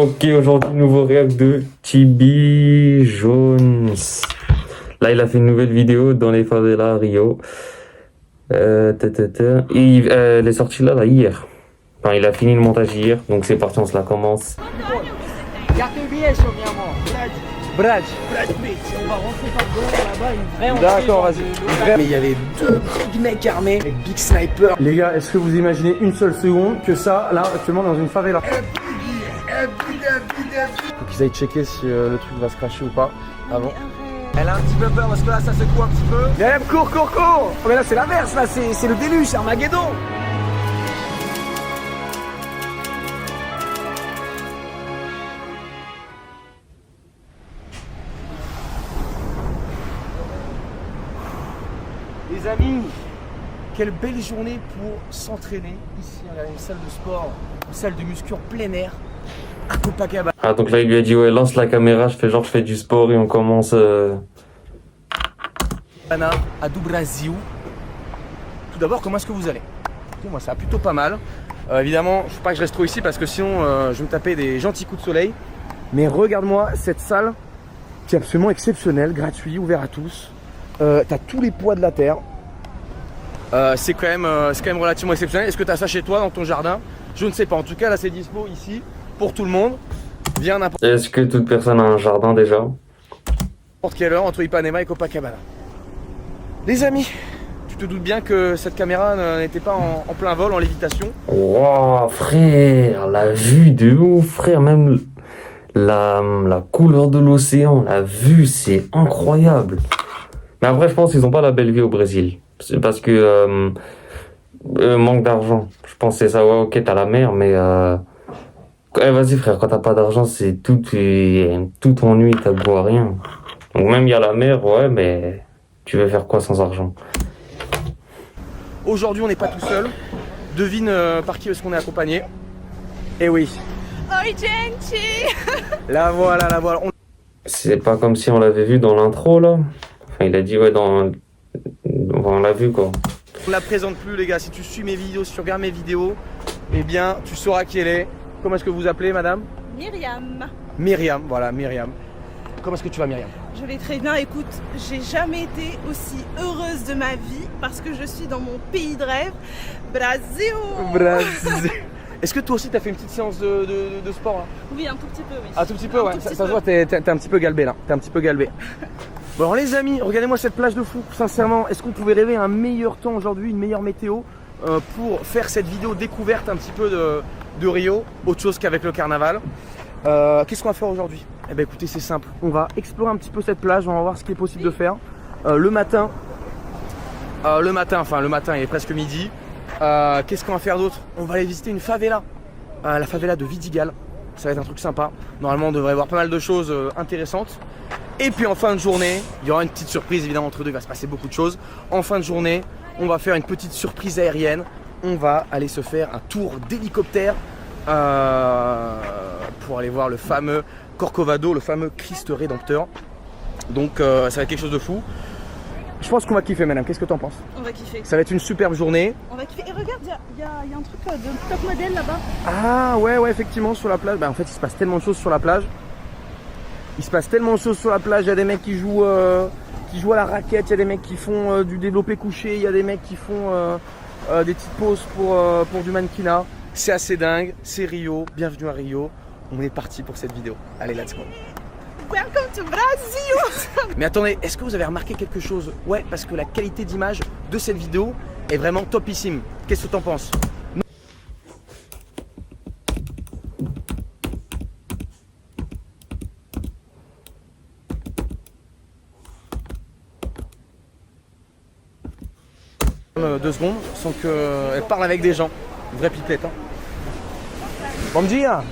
Ok, aujourd'hui, nouveau réact de Tibi Jones. Là, il a fait une nouvelle vidéo dans les favelas à Rio. Elle est sortie là, hier. Enfin, il a fini le montage hier, donc c'est parti, on se la commence. Garde le billet, Somiamo. Brad Pitt. On va rentrer par dedans, là-bas, une vraie entrée. D'accord, vas-y. Mais il y avait deux big mecs armés, avec big sniper. Les gars, est-ce que vous imaginez une seule seconde que ça, là, actuellement, dans une favela? Faut qu'ils aillent checker si le truc va se cracher ou pas avant. Elle a un petit peu peur parce que là, ça secoue un petit peu. Viens, cours. Oh, mais là, c'est l'inverse, là, c'est le déluge, c'est Armageddon. Les amis, quelle belle journée pour s'entraîner ici. On a une salle de sport, une salle de muscu en plein air à Copacabana. Ah, donc là, il lui a dit, ouais, lance la caméra, je fais du sport et on commence. À do Brasil. Tout d'abord, comment est-ce que vous allez? Écoutez, moi, ça va plutôt pas mal. Évidemment, il ne faut pas que je reste trop ici parce que sinon, je vais me taper des gentils coups de soleil. Mais regarde-moi cette salle qui est absolument exceptionnelle, gratuit, ouvert à tous. T'as tous les poids de la terre. C'est quand même relativement exceptionnel. Est-ce que tu as ça chez toi dans ton jardin? Je ne sais pas. En tout cas, là, c'est dispo ici pour tout le monde. Viens n'importe Est-ce que toute personne a un jardin déjà? quelle heure entre Ipanema et Copacabana. Les amis, tu te doutes bien que cette caméra n'était pas en plein vol, en lévitation. Wow, frère, la vue de ouf, frère, même la couleur de l'océan, la vue, c'est incroyable. Mais après, je pense qu'ils n'ont pas la belle vie au Brésil. C'est parce que manque d'argent. Je pense que c'est ça, ouais, ok, t'as la mer, mais vas-y frère, quand t'as pas d'argent, c'est tout ennui, t'as goût à rien. Donc même il y a la mer, ouais, mais tu veux faire quoi sans argent? Aujourd'hui, on n'est pas tout seul. Devine par qui est-ce qu'on est accompagné. Eh oui. Oi, gente! La voilà. C'est pas comme si on l'avait vu dans l'intro là. Enfin, il a dit ouais on l'a vu quoi. On la présente plus les gars. Si tu suis mes vidéos, si tu regardes mes vidéos, eh bien, tu sauras qui elle est. Comment est-ce que vous appelez, madame? Myriam. Myriam, voilà, Myriam. Comment est-ce que tu vas, Myriam? Je vais très bien. Écoute, j'ai jamais été aussi heureuse de ma vie parce que je suis dans mon pays de rêve, Brasil. Est-ce que toi aussi t'as fait une petite séance de sport là? Oui, un tout petit peu, oui. Un tout petit peu, ouais. Ça se voit, t'es un petit peu galbé là. T'es un petit peu galbé. Bon alors les amis, regardez-moi cette plage de fou. Sincèrement, est-ce qu'on pouvait rêver un meilleur temps aujourd'hui, une meilleure météo pour faire cette vidéo découverte un petit peu de Rio, autre chose qu'avec le carnaval. Qu'est-ce qu'on va faire aujourd'hui? Eh bien écoutez, c'est simple, on va explorer un petit peu cette plage, on va voir ce qui est possible de faire. Le matin, il est presque midi. Qu'est-ce qu'on va faire d'autre? On va aller visiter une favela, la favela de Vidigal. Ça va être un truc sympa. Normalement, on devrait voir pas mal de choses intéressantes. Et puis en fin de journée, il y aura une petite surprise, évidemment, entre deux, il va se passer beaucoup de choses. En fin de journée, on va faire une petite surprise aérienne. On va aller se faire un tour d'hélicoptère pour aller voir le fameux Corcovado, le fameux Christ Rédempteur. Donc ça va être quelque chose de fou. Je pense qu'on va kiffer, madame. Qu'est-ce que tu en penses? On va kiffer. Ça va être une superbe journée. On va kiffer. Et regarde, il y a un truc de top modèle là-bas. Ah ouais, effectivement, sur la plage. Bah, en fait, il se passe tellement de choses sur la plage. Il y a des mecs qui jouent à la raquette, il y a des mecs qui font du développé couché, il y a des mecs qui font des petites pauses pour du mannequinat. C'est assez dingue, c'est Rio, bienvenue à Rio. On est parti pour cette vidéo. Allez, let's go. Welcome to Brazil! Mais attendez, est-ce que vous avez remarqué quelque chose? Ouais, parce que la qualité d'image de cette vidéo est vraiment topissime. Qu'est-ce que t'en penses? 2 secondes sans qu'elle parle avec des gens. Une vraie pipette. Hein. Bom dia!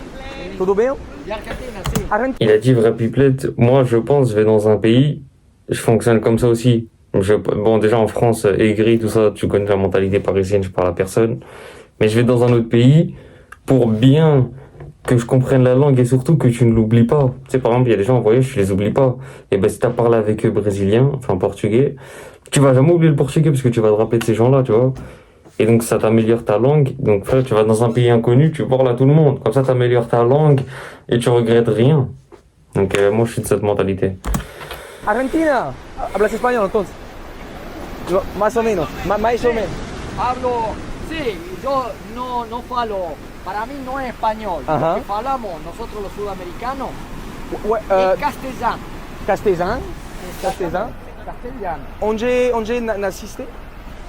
Tudo bem? Il a dit vraie pipelette. Moi je pense je vais dans un pays, je fonctionne comme ça aussi. Bon déjà en France, aigri, tout ça, tu connais la mentalité parisienne, je parle à personne. Mais je vais dans un autre pays pour bien que je comprenne la langue et surtout que tu ne l'oublies pas. Tu sais, par exemple, il y a des gens en voyage, je les oublie pas. Et ben si t'as parlé avec eux brésiliens, enfin portugais, tu vas jamais oublier le portugais parce que tu vas te rappeler de ces gens-là, tu vois. Et donc, ça t'améliore ta langue. Donc, frère, tu vas dans un pays inconnu, tu parles à tout le monde. Comme ça, t'améliores ta langue et tu regrettes rien. Donc, moi, je suis de cette mentalité. Argentina. Hablas español entonces. Más o menos. Más o menos. Hablo, sí, yo no falo, para mí no es español. Ajá. Lo que falamos nosotros los sudamericanos Ouais, es castellano. Castellano. Castellano. Castellano. Onde naciste?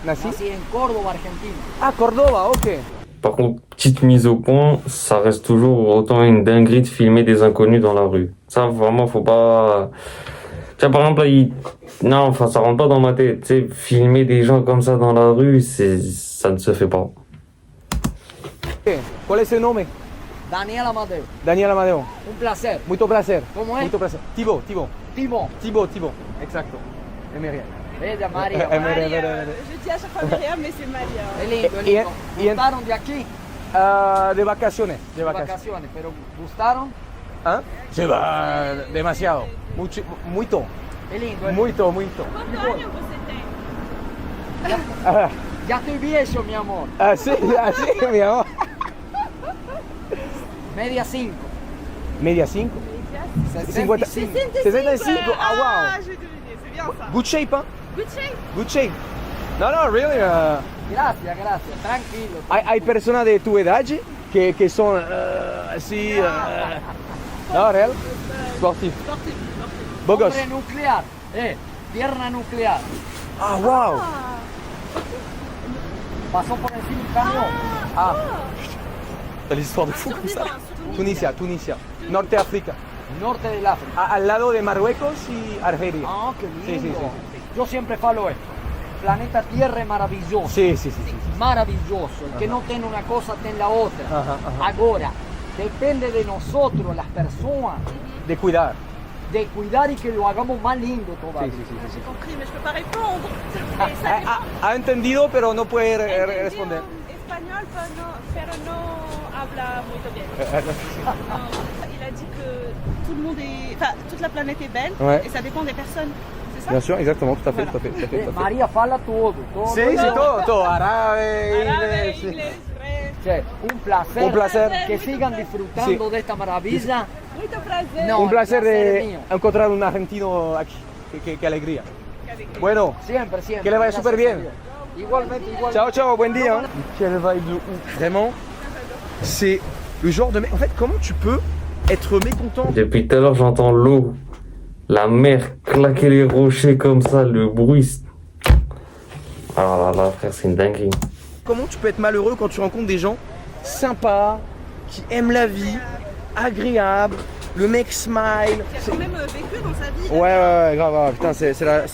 Nací en Córdoba, Argentina. Ah, Cordoba, ok. Par contre, petite mise au point, ça reste toujours autant une dinguerie de filmer des inconnus dans la rue. Ça, vraiment, faut pas... Tu vois, par exemple, là, non, enfin, ça rentre pas dans ma tête. Tu sais, filmer des gens comme ça dans la rue, ça ne se fait pas. Ok. ¿Cuál es el nombre? Daniel Amadeo, Daniel Amadeo. un placer. Muito placer. ¿Cómo es? Muito placer. Thibaut. Timo, Exacto. Emeria. bella María. Maria. Je dis à chaque fois Maria, mais c'est Maria. Es lindo, es Y- lindo. y- ¿Gustaron de aquí? De vacaciones. De De vacaciones. vacaciones, pero ¿gustaron? ¿Ah? Sí, demasiado. Muito. Es lindo, es lindo. Muito. Quantos anos você tem? Ah, Ya estoy viejo, mi amor. así, mi amor. Media 5. Media 5. 50. 65. Ah, wow. Ah, j'ai deviné, c'est bien ça. Good shape, hein? Good shape. Good shape. No, really. Gracias, tranquilo. Hay personas de tu edad que son así. No, real. Sportif. Bogos. Hombre nuclear, pierna nuclear. Ah, wow. Pasó por encima del camión. Ah. T'as l'histoire de fou comme ça. Tunisia. Norte África. Norte del África. Al lado de Marruecos y Argelia. Ah, qué lindo. Sí. Yo siempre falo esto. Planeta Tierra es maravilloso. Sí. Maravilloso. El que no tiene una cosa, tiene la otra. Ajá. Ahora, depende de nosotros, las personas, De cuidar. de cuidar y que lo hagamos más lindo todavía. J'ai compris, mais je peux pas répondre. Et ça Ha entendido, pero no puede responder. Espagnol, pero no habla muy bien. Non. Il a dit que tout le monde est, enfin, toute la planète est belle, Ouais. et ça dépend des personnes. C'est ça? Bien sûr, exactement, tout à fait. María fala todo. Sí, todo. Árabe, Arabe, inglés. inglés, French. Che, un placer. Que sigan disfrutando de esta maravilla. Muito prazer. No. Un placer el placer de es mío. encontrar un argentino aquí. Qué alegría. Bueno, Siempre. que le vaya Gracias súper bien. a Dios. Igualmente. ciao, buen día. Quelle vibe de ouf. Vraiment, c'est le genre de mec. En fait, comment tu peux être mécontent? Depuis tout à l'heure, j'entends l'eau, la mer claquer les rochers comme ça, le bruit. Ah là, frère, c'est une dinguerie. Comment tu peux être malheureux quand tu rencontres des gens sympas, qui aiment la vie, agréables, le mec smile. Il a quand même vécu dans sa vie. Ouais, grave, putain, c'est la. Un camion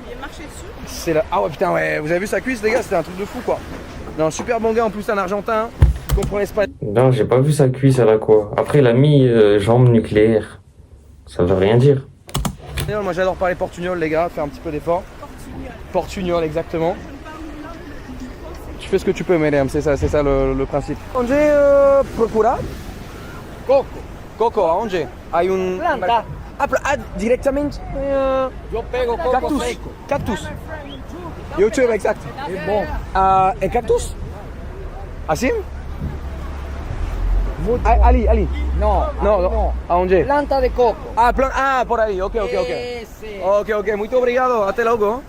lui est marché dessus. C'est la. Ah ouais, putain, ouais, vous avez vu sa cuisse, les gars, c'était un truc de fou, quoi. Non, super bon gars, en plus, un argentin, qui comprend l'espagnol. Non, j'ai pas vu sa cuisse, elle a quoi. Après, il a mis jambe nucléaire. Ça veut rien dire. Moi, j'adore parler portugnol, les gars, faire un petit peu d'effort. Portugnol, exactement. Tu fais ce que tu peux, mesdames, c'est ça le principe. Onde procura? Coco, aonde? Hay un... Planta. Directamente? Yo pego coco Cactus. seco. Cactus. YouTube, exacto. Es bon. ¿El cactus? ¿Así? Ali. No. Aonde? Planta de coco. Por ahí, ok. Ese. Ok, muito obrigado, até logo.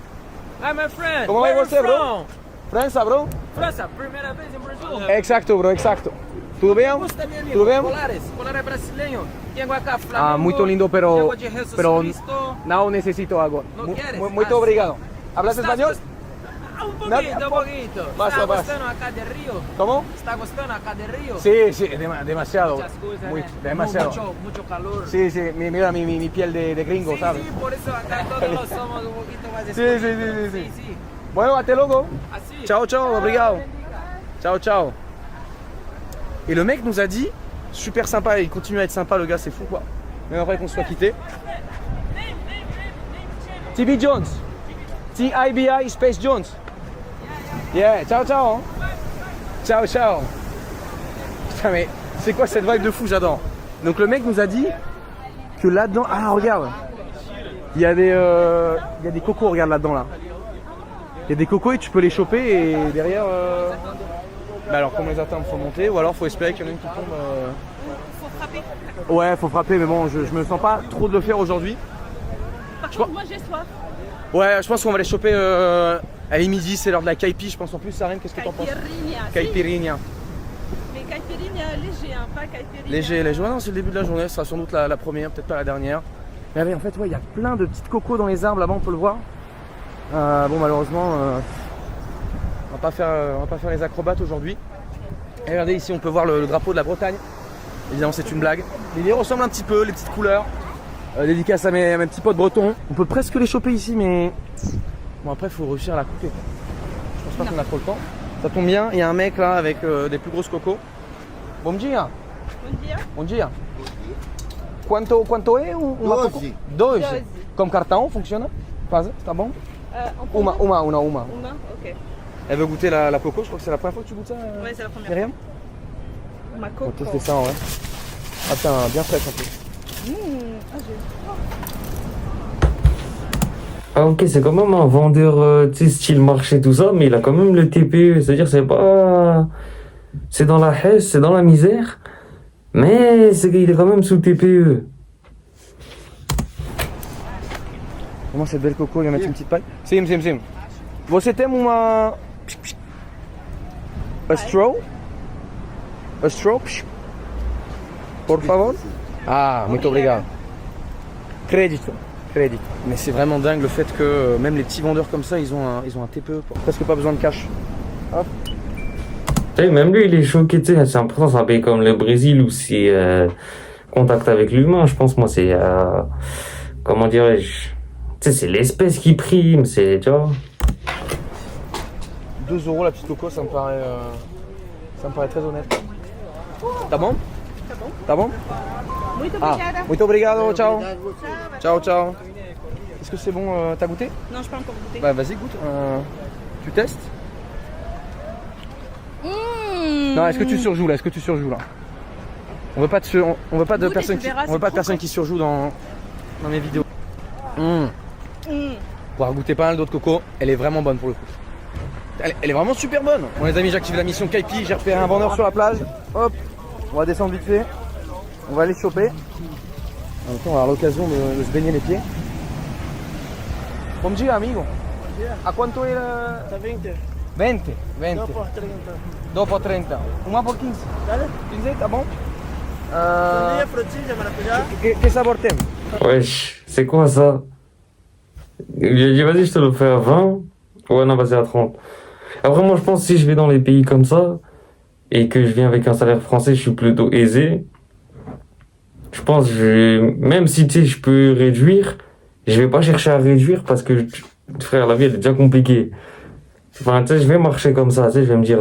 Hi, my friend. ¿Cómo va Where você, you bro? from? França, bro? França, primeira vez em Brasil. Exacto, bro, exacto. ¿Tudo bem? Gusta, meu amigo. Tudo bem? Colares brasileiro. Tenho acá Flamengo. Muito lindo, pero Tengo de Jesus Cristo. não necesito água. Não queres? Muito obrigado. ¿Hablas Estás español? Um pouquinho. Más Está o más. gostando acá de Rio? ¿Cómo? Está gostando acá de Rio? Sí, demasiado. Muchas cosas, Muy- né? demasiado. Mucho calor. Sí, mira mi piel de gringo, Sí, ¿sabes? sí, por eso acá todos somos un poquito más Sí. escondidos. Sí. Bueno, até logo. Así. Ciao, obrigado. Ciao. Et le mec nous a dit, super sympa, il continue à être sympa, le gars, c'est fou quoi. Même après qu'on soit quitté. TB Jones. TIBI Space Jones. Yeah, ciao. Ciao. Putain, mais c'est quoi cette vibe de fou, j'adore. Donc le mec nous a dit que là-dedans, ah regarde, il y a des cocos, regarde là-dedans là. Il y a des cocos et tu peux les choper et derrière... Bah alors comment les atteindre, faut monter ou alors faut espérer qu'il y en a une qui tombe... Faut frapper. Ouais, faut frapper mais bon, je me sens pas trop de le faire aujourd'hui. Par contre, moi j'ai soif. Ouais, je pense qu'on va les choper à midi, c'est l'heure de la caipi, je pense en plus. Sarine, qu'est-ce que t'en penses? Caipirinha. Caipirinha. Mais caipirinha léger, hein, pas caipirinha. Léger, léger. Ouais, non, c'est le début de la journée, ce sera sans doute la première, peut-être pas la dernière. Mais en fait, ouais, il y a plein de petites cocos dans les arbres là-bas, on peut le voir. Bon, malheureusement, on va pas faire les acrobates aujourd'hui. Et regardez ici, on peut voir le drapeau de la Bretagne. Évidemment, c'est une blague. Il y ressemble un petit peu, les petites couleurs. Dédicace à mes petits potes bretons. On peut presque les choper ici, mais bon, après, il faut réussir à la couper. Je pense pas qu'on a trop le temps. Ça tombe bien, il y a un mec là avec des plus grosses cocos. Bom dia. Bom dia. Bom dia. Quanto é uma coco? 12. Comme cartão, funciona? Faz, tá bom? Uma. Uma, ok. Elle veut goûter la coco, je crois que c'est la première fois que tu goûtes ça, Ouais, c'est la première Myriam? Ma On va coco. tester ça en vrai. Ah putain, bien fraîche en plus. Ah, j'ai... Ah ok, c'est quand même un vendeur, tu sais, style marché, tout ça, mais il a quand même le TPE, c'est-à-dire c'est pas... C'est dans la haisse, c'est dans la misère, mais c'est qu'il est quand même sous TPE. Comment cette belle coco, il va mettre une petite paille. Sim. Você tem uma... A straw? A straw? Por favor? Ah, muito obrigado. Crédito. Mais c'est vraiment dingue le fait que même les petits vendeurs comme ça, ils ont un TPE. Presque pas besoin de cash. Hop. Tu sais, même lui, il est choqué, tu sais, c'est important, c'est un pays comme le Brésil où c'est contact avec l'humain, je pense, moi, c'est... comment dirais-je? Tu sais, c'est l'espèce qui prime, c'est, tu vois. 2 € la petite coco, ça me paraît très honnête. Tá bom? Tá bom? Muito Ah, obrigada. muito obrigado, ciao. Ciao. Ciao. Est-ce que c'est bon, t'as goûté? Non, je peux encore goûter. Bah vas-y, goûte. Tu testes? Non, est-ce que tu surjoues là? On veut pas de Goûte et personnes tu qui, verras, on veut c'est pas de trop personnes frais. qui surjouent dans mes vidéos. On va goûter pas mal d'autres cocos. Elle est vraiment bonne pour le coup. Elle est vraiment super bonne. Bon les amis, j'active la mission Kaipi. J'ai repéré un vendeur sur la plage. Hop, on va descendre vite fait. On va aller choper. En même temps, on va avoir l'occasion de se baigner les pieds. Bom dia, amigo. A quanto é? 20. 20. Dopo 30. Uma por 15. 15, tá bom? Que sabor tem? Wesh, c'est quoi ça? Il lui a dit, vas-y, je te le fais à 20. Ouais, non, vas-y, à 30. Après, moi, je pense que si je vais dans les pays comme ça, et que je viens avec un salaire français, je suis plutôt aisé. Je pense que même si, tu sais, je peux réduire, je vais pas chercher à réduire parce que, frère, la vie, elle est déjà compliquée. Enfin, tu sais, je vais marcher comme ça, tu sais, je vais me dire,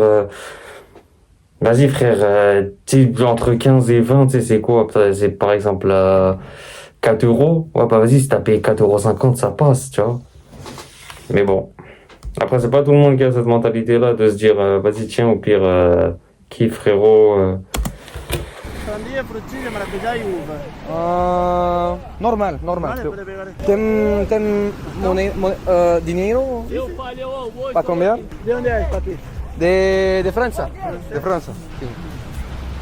vas-y, frère, tu sais, entre 15 et 20, tu sais, c'est quoi? C'est par exemple, 4 €. Ouais, bah vas-y, si t'as payé 4,50 €, ça passe, tu vois. Mais bon. Après, c'est pas tout le monde qui a cette mentalité-là de se dire, vas-y, tiens, au pire, kiffe, frérot. Sandía, frutilla, maracuyá y uva. Normal. Vale, puede pegar. Tem dinheiro? Eu falei o almoço. Pra comer? ¿De dónde es, papi? De França. De França, sim.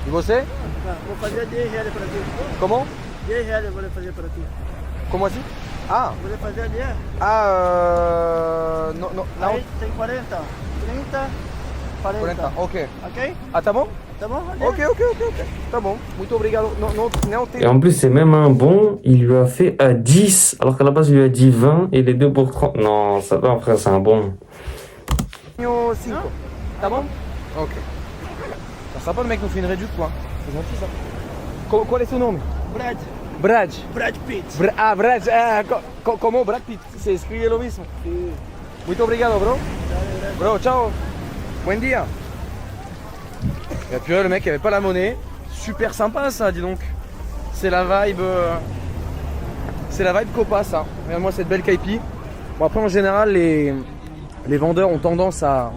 E você? Vou fazer 10 reais para ti. Como? 10 reais eu vou fazer para ti. Como assim? Ah, Vou fazer 10. não. Aí tem 40, 30, 40. 40, ok. Ok? Ah, tá bom? Tá bom? Ok. Tá bom. Muito obrigado. Não tem. Et en plus, c'est même un bon, il lui a fait à 10, alors qu'à la base, il lui a dit 20 et les deux pour 30. Non, ça va, frère, c'est un bon. 5. Tá bom? Ok. Ça sera pas le mec qui nous fait une réduction, quoi. C'est gentil ça. Qual é seu nome? Brad. Brad. Pitt. Brad. Como Brad Pitt. Se escribe lo mismo. Muito obrigado, bro. Bro, ciao. Buen dia. Et puis le mec il avait pas la monnaie. Super sympa ça, dis donc. C'est la vibe. C'est la vibe Copa ça. Regarde-moi cette belle kaipi. Bon après en général les vendeurs ont tendance à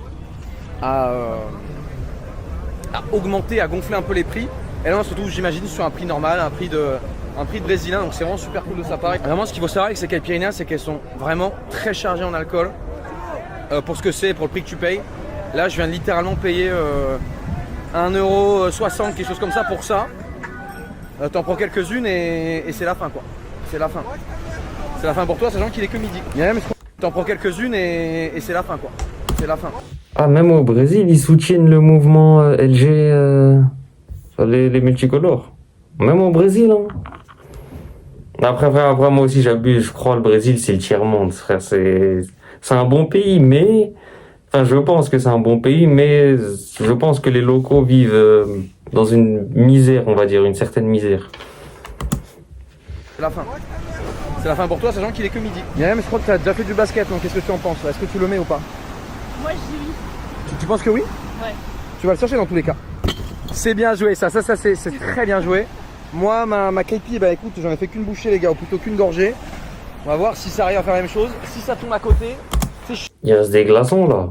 augmenter, à gonfler un peu les prix. Et là surtout j'imagine sur un prix normal, un prix de brésilien, donc c'est vraiment super cool de sa part. Vraiment ce qu'il faut savoir avec ces caipirinhas, c'est qu'elles sont vraiment très chargées en alcool. pour ce que c'est, pour le prix que tu payes. Là, je viens de littéralement payer 1,60 €, quelque chose comme ça pour ça. T'en prends quelques-unes et c'est la fin quoi. C'est la fin. C'est la fin pour toi, sachant qu'il est que midi. T'en prends quelques-unes et c'est la fin quoi. C'est la fin. Ah, même au Brésil, ils soutiennent le mouvement LG, les multicolores. Même au Brésil, hein. Après, frère, après, moi aussi, j'abuse. Je crois le Brésil, c'est le tiers-monde, frère. C'est un bon pays, mais... Enfin, je pense que c'est un bon pays, mais je pense que les locaux vivent dans une misère, on va dire, une certaine misère. C'est la fin. C'est la fin pour toi, sachant qu'il est que midi. Myriam, je crois que tu as déjà fait du basket, donc qu'est-ce que tu en penses? Est-ce que tu le mets ou pas? Moi, je dis oui. Tu penses que oui? Ouais. Tu vas le chercher dans tous les cas. C'est bien joué, ça c'est très bien joué. Moi, ma KP, bah écoute, j'en ai fait qu'une bouchée, les gars, ou plutôt qu'une gorgée. On va voir si ça arrive à faire la même chose. Si ça tombe à côté, c'est Il reste des glaçons, là.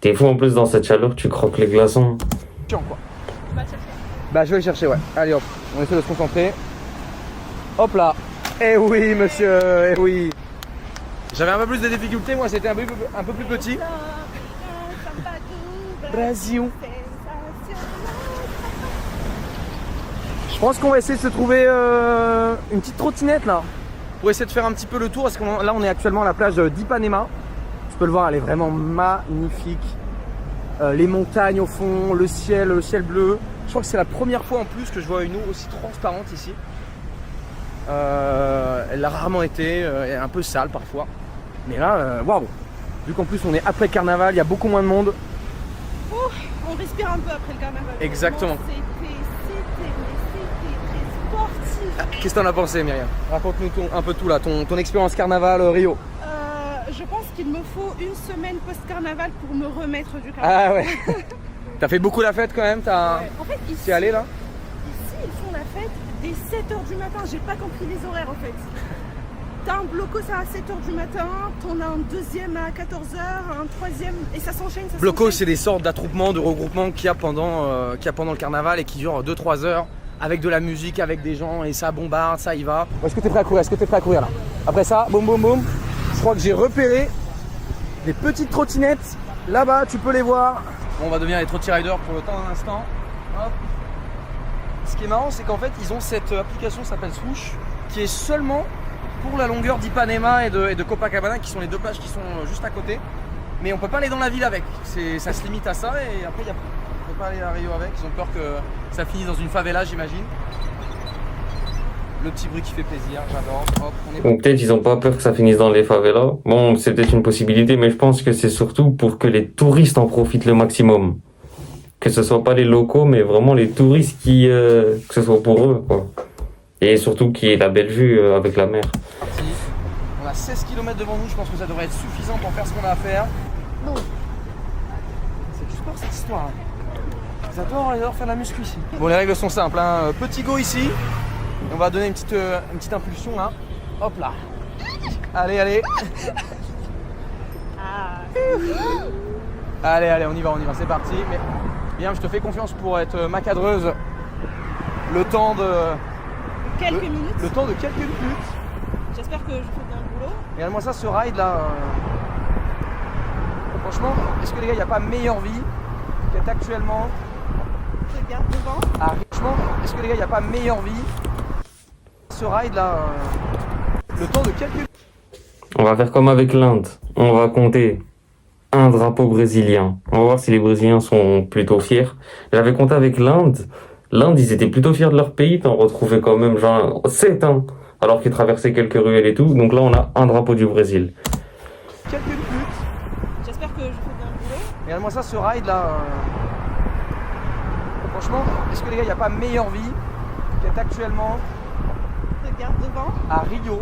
T'es fou, en plus, dans cette chaleur, tu croques les glaçons. chiant, quoi. Tu vas le chercher. Bah, je vais le chercher, ouais. Allez, hop, on essaie de se concentrer. Hop là. Eh oui, monsieur, eh oui. J'avais un peu plus de difficultés, moi, c'était un peu plus petit. Brasil. Je pense qu'on va essayer de se trouver une petite trottinette là pour essayer de faire un petit peu le tour parce que là on est actuellement à la plage d'Ipanema. Tu peux le voir, elle est vraiment magnifique. Les montagnes au fond, le ciel bleu. Je crois que c'est la première fois en plus que je vois une eau aussi transparente ici. Elle l'a rarement été, elle est un peu sale parfois. Mais là, waouh! Vu qu'en plus on est après le carnaval, il y a beaucoup moins de monde. On respire un peu après le carnaval. Exactement. C'était très sportif. Qu'est-ce que t'en as pensé, Myriam? Raconte-nous un peu tout là, ton expérience carnaval Rio. Je pense qu'il me faut une semaine post-carnaval pour me remettre du carnaval. Ah ouais. T'as fait beaucoup la fête quand même, Ouais. En fait, ici, t'es allé là? ici, ils font la fête dès 7h du matin. J'ai pas compris les horaires en fait. T'as un blocos à 7h du matin, t'en as un deuxième à 14h, un troisième, et ça s'enchaîne. Blocos, c'est des sortes d'attroupements, de regroupements qu'il y a pendant le carnaval et qui durent 2-3 heures avec de la musique, avec des gens et ça bombarde, ça y va. Est-ce que t'es prêt à courir? Est-ce que t'es prêt à courir là? Après ça, boum boum boum. Je crois que j'ai repéré des petites trottinettes. Là-bas, tu peux les voir. Bon, on va devenir les trotty riders pour le temps d'un instant. Hop. Ce qui est marrant, c'est qu'en fait, ils ont cette application qui s'appelle Swoosh, qui est seulement pour la longueur d'Ipanema et de Copacabana, qui sont les deux plages qui sont juste à côté. Mais on peut pas aller dans la ville avec. Ça se limite à ça et après, on peut pas aller à Rio avec. Ils ont peur que ça finisse dans une favela, j'imagine. Le petit bruit qui fait plaisir, j'adore. Hop, on est... Ou peut-être ils ont pas peur que ça finisse dans les favelas. Bon, c'est peut-être une possibilité, mais je pense que c'est surtout pour que les touristes en profitent le maximum. Que ce soit pas les locaux, mais vraiment les touristes que ce soit pour eux, quoi. Et surtout qu'il y ait la belle vue avec la mer. Parti. On a 16 km devant nous, je pense que ça devrait être suffisant pour faire ce qu'on a à faire. C'est du sport cette histoire. J'adore faire la muscu ici. Bon, les règles sont simples, hein. Petit go ici. Et on va donner une petite impulsion là. Hop là. Allez. Allez, on y va, c'est parti. Mais bien, je te fais confiance pour être ma cadreuse. Le temps de Quelques minutes. Le temps de quelques minutes. J'espère que je fais bien le boulot. Regarde-moi ça, ce ride là. Franchement, est-ce que les gars, il n'y a pas meilleure vie qu'être actuellement Regarde devant. franchement, est-ce que les gars, il n'y a pas meilleure vie ce ride là. Le temps de quelques minutes. On va faire comme avec l'Inde. On va compter un drapeau brésilien. On va voir si les Brésiliens sont plutôt fiers. J'avais compté avec l'Inde. L'Inde, ils étaient plutôt fiers de leur pays. T'en retrouvais quand même genre 7, hein, alors qu'ils traversaient quelques ruelles et tout. Donc là, on a un drapeau du Brésil. Quelques minutes. J'espère que je fais bien le boulot. Regarde-moi ça, ce ride là. Franchement, est-ce que les gars, il n'y a pas meilleure vie qu'être actuellement Regarde devant. à Rio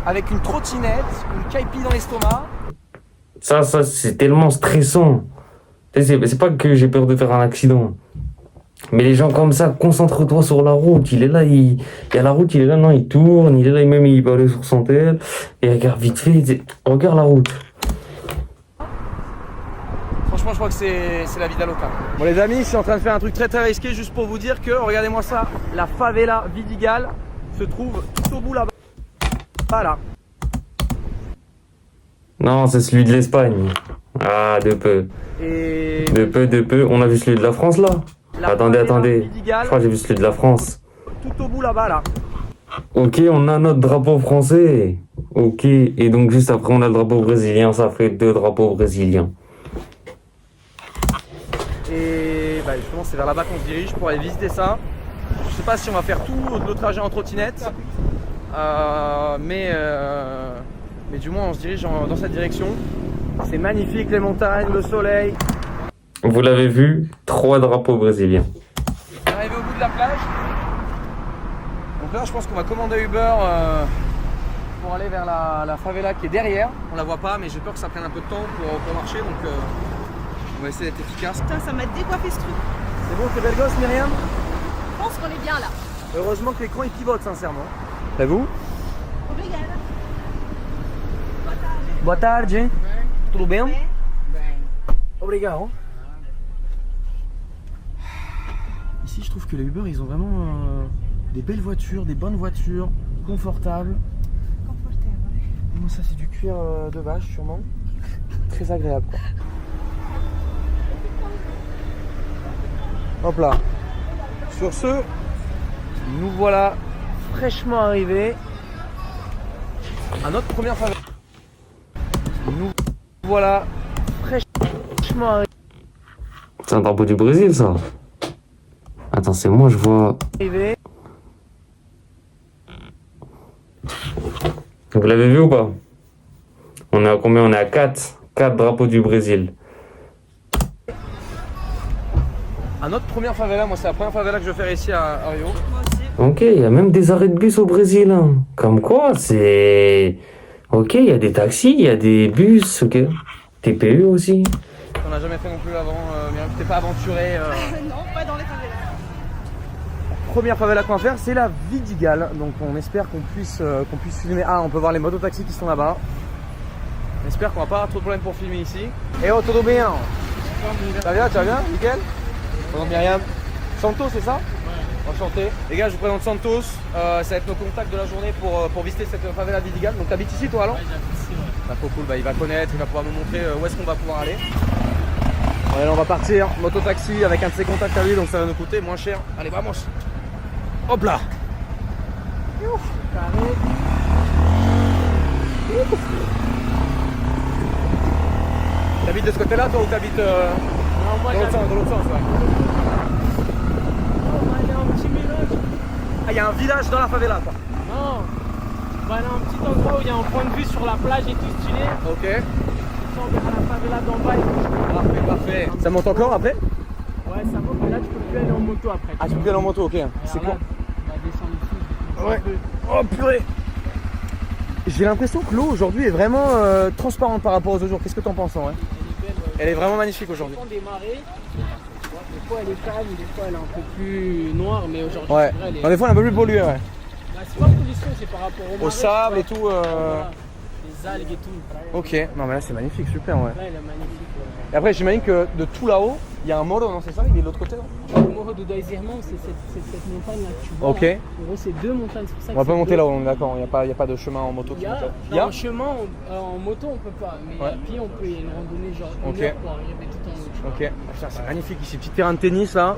avec une trottinette, une caipi dans l'estomac. Ça, c'est tellement stressant. C'est pas que j'ai peur de faire un accident. Mais les gens comme ça, concentre-toi sur la route. Il est là, il y a la route, il est là, non, il tourne, il est là, même il peut aller sur son tel. Et regarde vite fait, regarde la route. Franchement, je crois que c'est la vida loca. Bon les amis, je suis en train de faire un truc très très risqué juste pour vous dire que, regardez-moi ça, la favela Vidigal se trouve tout au bout là-bas. Voilà. Non, c'est celui de l'Espagne. Ah, de peu. Et De peu. On a vu celui de la France là. la Attendez. favela Je Vidigal, crois que j'ai vu celui de la France. tout au bout là-bas là. Ok, on a notre drapeau français. Ok, et donc juste après on a le drapeau brésilien, ça fait 2 drapeaux brésiliens. Et bah justement c'est vers là-bas qu'on se dirige pour aller visiter ça. Je sais pas si on va faire tout le trajet en trottinette, mais du moins on se dirige dans cette direction. C'est magnifique, les montagnes, le soleil. Vous l'avez vu, 3 drapeaux brésiliens. On est arrivé au bout de la plage. Donc là je pense qu'on va commander Uber pour aller vers la favela qui est derrière. On la voit pas mais j'ai peur que ça prenne un peu de temps pour marcher, donc on va essayer d'être efficace. Putain, ça m'a décoiffé ce truc. C'est bon, t'es belle gosse Myriam? Je pense qu'on est bien là. Heureusement que l'écran il pivote sincèrement. C'est vous? Obrigada. Boa tarde. Tudo bem? Obrigado. Ici, je trouve que les Uber, ils ont vraiment des belles voitures, des bonnes voitures, confortables. Bon, ça, c'est du cuir de vache, sûrement. Très agréable, quoi. Hop là. Sur ce, nous voilà fraîchement arrivés à notre première favela. Nous voilà fraîchement C'est un drapeau du Brésil ça. Attends, c'est moi, je vois. arrivés. Vous l'avez vu ou pas? On est à combien? On est à 4. 4 drapeaux du Brésil. À notre première favela, moi c'est la première favela que je vais faire ici à Rio. Ok, il y a même des arrêts de bus au Brésil. Hein. Comme quoi, c'est... Ok, il y a des taxis, il y a des bus, ok. TPE aussi. On n'a jamais fait non plus avant, Myriam, tu t'es pas aventuré. Non, pas dans les favelas. Première favela qu'on va faire, c'est la Vidigal. Donc on espère qu'on puisse filmer. Ah, on peut voir les mototaxis qui sont là-bas. On espère qu'on va pas avoir trop de problèmes pour filmer ici. Et oh, tout bien. Ça va bien, nickel. Bonjour Myriam. Santos, c'est ça? Ouais. Enchanté. Les gars, je vous présente Santos. Ça va être nos contacts de la journée pour visiter cette favela Vidigal. Donc t'habites ici toi alors? Ouais, j'habite ici, ouais. Bah, trop cool, bah, il va connaître, il va pouvoir nous montrer où est-ce qu'on va pouvoir aller. Allez, on va partir, mototaxi avec un de ses contacts à lui, donc ça va nous coûter moins cher. Allez, vamos. Hop là. T'habites de ce côté-là toi ou t'habites Non, moi dans l'autre sens, ouais. on va aller à un petit mélange. Ah, il y a un village dans la favela quoi. Non, on va aller à un petit endroit où il y a un point de vue sur la plage et tout stylé. Ok. On vers la favela d'en bas et tout. Parfait, parfait. Ça monte encore après? Ouais, ça va, mais là tu peux plus aller en moto après. Ah, tu peux aller en moto, ok. C'est quoi? quoi? On va descendre ici. Ouais. Oh purée. J'ai l'impression que l'eau aujourd'hui est vraiment transparente par rapport aux autres jours. Qu'est-ce que t'en penses ouais? Elle est vraiment magnifique aujourd'hui. Des marées, des fois elle est calme, des fois elle est un peu plus noire, mais aujourd'hui Ouais. c'est vrai, elle est... Non, des fois elle est un peu plus polluée, ouais. Bah, c'est pas pollution, c'est par rapport au Au sable et tout. Voilà. Les algues et tout. Ok, non mais là c'est magnifique, super ouais. Là elle est magnifique. Et après j'imagine que de tout là-haut, il y a un moro, non c'est ça? Il est de l'autre côté non? Le Morro do Dois Irmãos, c'est cette montagne là que tu vois. Ok. Là. En gros, c'est deux montagnes. C'est pour ça On va que pas c'est monter deux. là-haut, on est d'accord, il n'y a pas de chemin en moto Il qui y a, monte. non, un chemin en moto on peut pas, mais Ouais. à pied on peut, il y a une randonnée genre Ok. une heure pour arriver tout en haut. tu vois. Ok, putain, c'est magnifique ici, petit terrain de tennis là.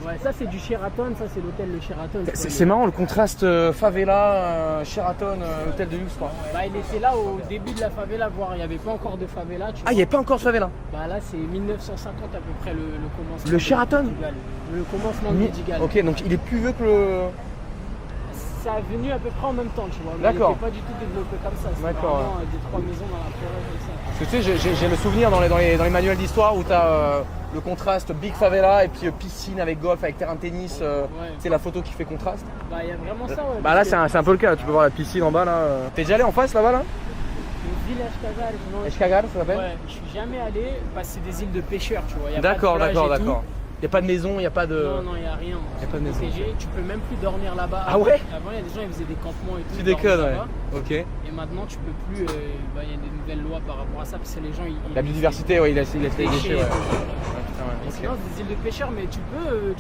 Ouais, ça c'est du Sheraton, ça c'est l'hôtel le Sheraton. C'est marrant le contraste favela, Sheraton, hôtel de luxe quoi. Bah, il était là au début de la favela, voir il n'y avait pas encore de favela. Tu Ah, vois. il n'y a pas encore de favela? Bah là c'est 1950 à peu près le commencement. Le Sheraton? de Vidigal. Le commencement de Vidigal. Ok, donc il est plus vieux que le... Ça a venu à peu près en même temps, tu vois. Mais D'accord. il n'était pas du tout développé comme ça. C'était D'accord, vraiment des trois maisons dans la forêt comme ça. Parce que tu sais, j'ai le souvenir dans les manuels d'histoire où tu as le contraste big favela et puis piscine avec golf, avec terrain de tennis, c'est la photo qui fait contraste. Bah il y a vraiment ça ouais. Bah là parce que c'est un peu le cas, tu peux voir la piscine en bas là. T'es déjà allé en face là-bas là? le village Cagar, non, Escagar ça s'appelle? ouais, je suis jamais allé parce que c'est des îles de pêcheurs, tu vois. Y a D'accord, pas de plage d'accord, et tout. d'accord. Il n'y a pas de maison, il n'y a pas de... Non, non, il n'y a rien. Y a pas de maison. Protégé. Tu peux même plus dormir là-bas. Ah ouais? Avant, il y a des gens, ils faisaient des campements et tout. Tu ils dormaient déconnes, ouais. là-bas. Ok. Et maintenant, tu peux plus. Bah, il y a des nouvelles lois par rapport à ça parce que les gens. La biodiversité, ouais, il a fait des déchets, ouais. et tout. Ouais, putain, ouais, Et ok. sinon, c'est des îles de pêcheurs, mais tu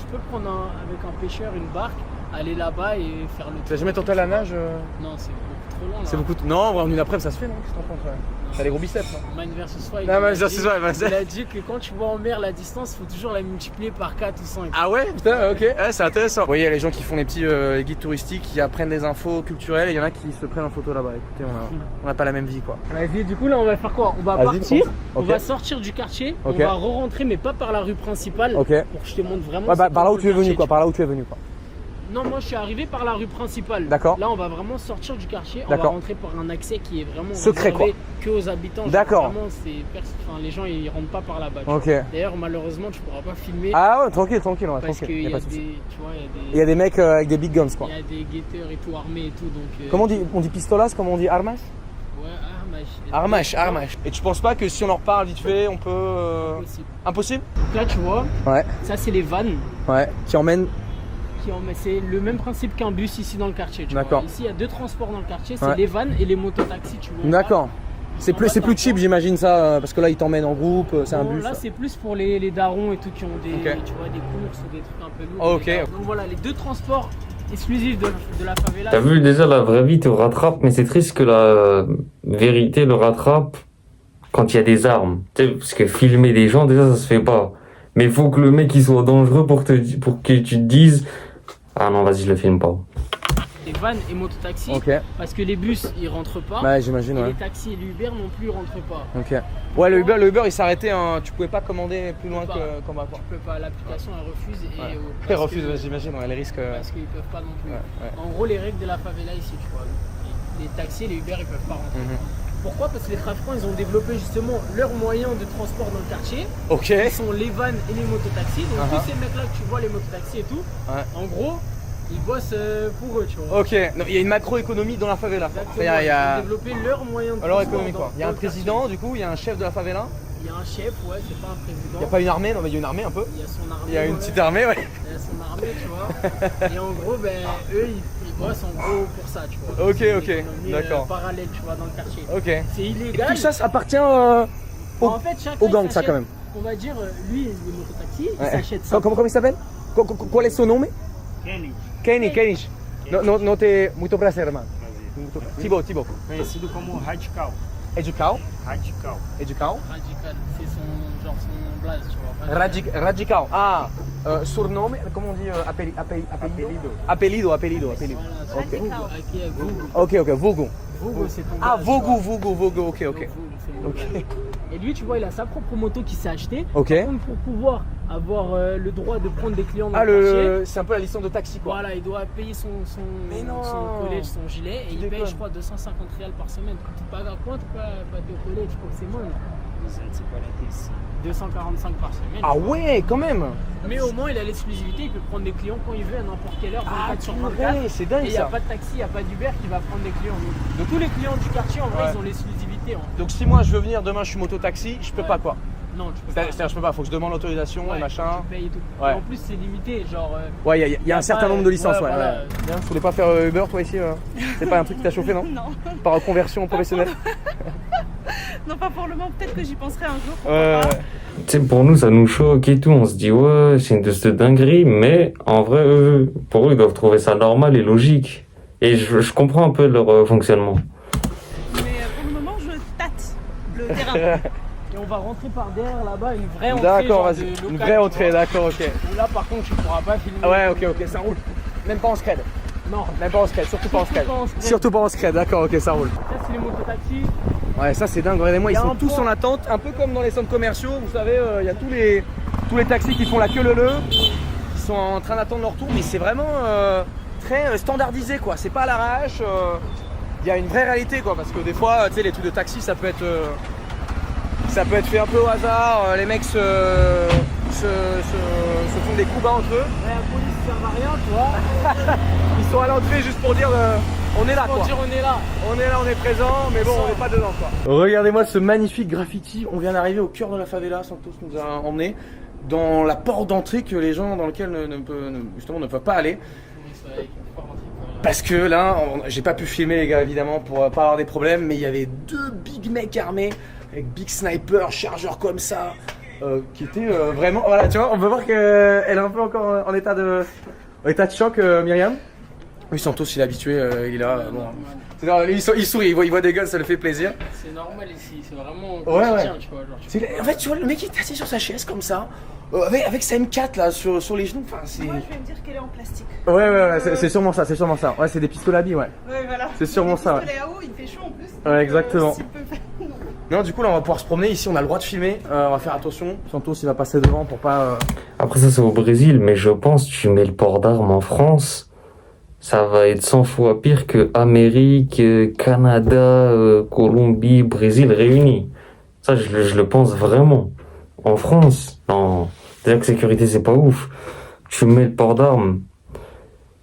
peux prendre avec un pêcheur une barque aller là-bas et faire le tour. Tu vas jamais tenté la nage Non, c'est beaucoup trop long là. C'est beaucoup. Non, en une après ça se fait, non? Qu'est-ce que t'en penses? T'as les gros biceps, non? Man versus Wild. Non, Man versus Wild, bah, il a dit que quand tu vas en mer, la distance, faut toujours la multiplier par 4 ou 5. Ah ouais? Putain, ok, ouais, c'est intéressant. Vous voyez, il y a les gens qui font les petits guides touristiques, qui apprennent des infos culturelles, et il y en a qui se prennent en photo là-bas. Écoutez, on n'a pas la même vie, quoi. Vas-y, du coup, là, on va faire quoi? On va Vas-y, partir, on on va sortir du quartier, Ok. on va re-rentrer, mais pas par la rue principale. Ok. Pour que je te montre vraiment. Ouais, c'est par là quoi où tu es le venu, quartier, quoi. Par là où tu es venu, quoi. Non, moi je suis arrivé par la rue principale. D'accord. Là, on va vraiment sortir du quartier. On va D'accord. rentrer par un accès qui est vraiment Secret, réservé que aux habitants. Genre, D'accord. Vraiment, enfin, les gens ils rentrent pas par là-bas. Ok. D'ailleurs, malheureusement, tu pourras pas filmer Ah ouais, tranquille, ouais, parce tranquille. qu'il Y a y pas a de des, souci. tu vois, Il y a des mecs avec des big guns, quoi. il y a des guetteurs et tout armés et tout. Donc. Comment on dit pistolas? Comment on dit armas? Ouais, Armache. Et tu penses pas que si on en reparle vite fait, on peut. Possible. Impossible? Donc là, tu vois, Ouais. ça c'est les vannes. Ouais. Qui emmène. C'est le même principe qu'un bus ici dans le quartier. Tu D'accord. vois. Ici, il y a deux transports dans le quartier, c'est Ouais. les vannes et les mototaxis. Tu vois. D'accord. C'est En plus, bas, c'est t'as plus un cheap, pont. j'imagine ça, parce que là ils t'emmènent en groupe, c'est un Bon, bus. là, c'est plus pour les darons et tout qui ont des, Ok. tu vois, des courses ou des trucs un peu lourds. Oh, ok. des gars. Donc voilà, les deux transports exclusifs de la favela. T'as vu, déjà, la vraie vie te rattrape, mais c'est triste que la vérité le rattrape quand il y a des armes. Tu sais, parce que filmer des gens, déjà, ça se fait pas. Mais il faut que le mec il soit dangereux pour que tu te dises ah non, vas-y, je le filme pas. Les vannes et mototaxis. Ok. Parce que les bus, ils rentrent pas. Ouais, j'imagine, et ouais. les taxis et l'Uber non plus rentrent pas. Ok. Ouais, le Uber il s'arrêtait, hein, tu pouvais pas commander plus loin Pas. qu'en bas, quoi. Tu peux pas, l'application elle refuse et Ouais. parce Ils refusent, que- j'imagine, ouais, les risques. Parce qu'ils peuvent pas non plus. Ouais, ouais. En gros, les règles de la favela ici, tu vois. Les taxis et les Uber, ils peuvent pas rentrer. Mhm. Pourquoi? Parce que les trafiquants, ils ont développé justement leurs moyens de transport dans le quartier. Ok. Qui sont les vannes et les mototaxis. Donc Uh-huh. tous ces mecs là que tu vois, les mototaxis et tout, Ouais. en gros, ils bossent pour eux, tu vois. Ok. Non, il y a une macroéconomie dans la favela. Exactement. C'est-à-dire, il y Ils a. ont développé leurs moyens de Alors transport économie, quoi. dans- Il y a dans un le quartier. président, du coup, il y a un chef de la favela. Il y a un chef, ouais, c'est pas un président. Il n'y a pas une armée, non, mais il y a une armée un peu. Il y a son armée. Il y a une ouais. petite armée, ouais. Il y a son armée, tu vois. Et en gros, ben, eux, ils bossent en gros pour ça, tu vois. Ok, C'est une ok, économie, d'accord. parallèle, tu vois, dans le quartier. Ok. C'est Et illégal. tout ça appartient En fait, chacun, au il gang, ça s'achète- quand même. On va dire, lui, les mototaxis, il Ouais. s'achète ça. Comment il s'appelle? Qual è il suo nome? Kenny. No te muito prazer, irmão. Thibaut. Conhecido como Radical. Educal? Radical. Radical, c'est son blaze, tu vois. Radical. Ah, surnome, comment on dit apelido? Apelido. Voilà, c'est Ok. Vugo, qui est Vugo. Ok, Vugo. Vugo, c'est ton Ah, blaze, tu vois. Vugo, ok. Donc, Vugo, c'est mon blaze. Et lui, tu vois, il a sa propre moto qui s'est achetée. Ok. Par contre, pour pouvoir avoir le droit de prendre des clients dans Ah, le quartier, c'est un peu la licence de taxi, quoi. voilà, il doit payer Mais non. son collège, son gilet, et il paye, déconnes. je crois, 250 réals par semaine. Tu pagas quanto para ter o colete? Pô, semana? 245 par semaine. Ah ouais, quand même. Mais au moins, il a l'exclusivité, il peut prendre des clients quand il veut, à n'importe quelle heure, 24 sur 24. purée, c'est Et dingue il n'y a ça. pas de taxi, il n'y a pas d'Uber qui va prendre des clients. Donc, tous les clients du quartier, en vrai, Ouais. ils ont l'exclusivité. Donc si moi je veux venir demain, je suis moto-taxi, je peux Ouais. pas, quoi. Non, tu peux pas. C'est-à-dire, je peux pas, faut que je demande l'autorisation Ouais, et machin. Tu payes et tout. Ouais. Et en plus, c'est limité, genre. Ouais, il y a un certain pas, nombre de licences, ouais. voilà. Bien, tu voulais pas faire Uber, toi, ici C'est pas un truc qui t'a chauffé, non? Non, Par reconversion professionnelle? non pas pour le moment, peut-être que j'y penserai un jour. pourquoi Ouais. pas. Tu sais, pour nous, ça nous choque et tout. On se dit, ouais, c'est une de ces dingueries, mais en vrai, pour eux, ils doivent trouver ça normal et logique. Et je comprends un peu leur fonctionnement. Mais pour le moment, je tâte le terrain. Et on va rentrer par derrière là-bas, une vraie entrée. D'accord, genre vas-y. de Une local, vraie tu entrée, vois. d'accord, ok. Où là, par contre, tu pourras pas filmer. Ah ouais, ok, ça roule. Même pas en scred. Non. Même pas en scred, surtout pas en scred. Surtout pas en scred. Surtout pas en scred, d'accord, ok, ça roule. Ça, c'est les mototaxis. Ouais, ça c'est dingue, regardez-moi, Y ils a sont un tous point. en attente, un peu comme dans les centres commerciaux, vous savez, il y a tous les taxis qui font la queue leu, qui sont en train d'attendre leur tour, mais c'est vraiment très standardisé, quoi, c'est pas à l'arrache, il y a une vraie réalité, quoi, parce que des fois, tu sais, les trucs de taxi, ça peut être fait un peu au hasard, les mecs se font des coups bas entre eux, Ouais, la police sert à rien, tu vois. ils sont à l'entrée juste pour dire on est là, Pour quoi. dire on est là. On est là, on est présent, mais bon, on n'est pas dedans, quoi. Regardez-moi ce magnifique graffiti. On vient d'arriver au cœur de la favela. Santos nous a emmenés dans la porte d'entrée que les gens dans laquelle justement ne peuvent pas aller. Parce que là, j'ai pas pu filmer, les gars, évidemment, pour pas avoir des problèmes, mais il y avait deux big mecs armés avec big sniper, chargeurs comme ça, qui étaient vraiment. Voilà, tu vois, on peut voir qu'elle est un peu encore en état de. État de choc, Myriam? Oui, Santos, il est habitué, il est là. Bon. Il sourit, il voit des guns, ça le fait plaisir. C'est normal ici, c'est vraiment Ouais. tu vois. Genre, En fait, tu vois, le mec il est assis sur sa chaise comme ça, avec sa M4 là sur les genoux. Enfin, c'est. Moi, je vais me dire qu'elle est en plastique. Ouais, c'est sûrement ça, Ouais, c'est des pistolets à billes, ouais. Ouais, voilà. C'est sûrement ça, ouais. Le pistolet à eau, il fait chaud en plus. Ouais, exactement. s'il peut faire- Non, du coup, là, on va pouvoir se promener. Ici, on a le droit de filmer. On va faire attention. Santos, il va passer devant pour pas. Après ça c'est au Brésil, mais je pense tu mets le port d'armes en France, ça va être 100 fois pire que Amérique, Canada, Colombie, Brésil réunis. Ça je le pense vraiment. En France, non. Déjà que sécurité c'est pas ouf. Tu mets le port d'armes.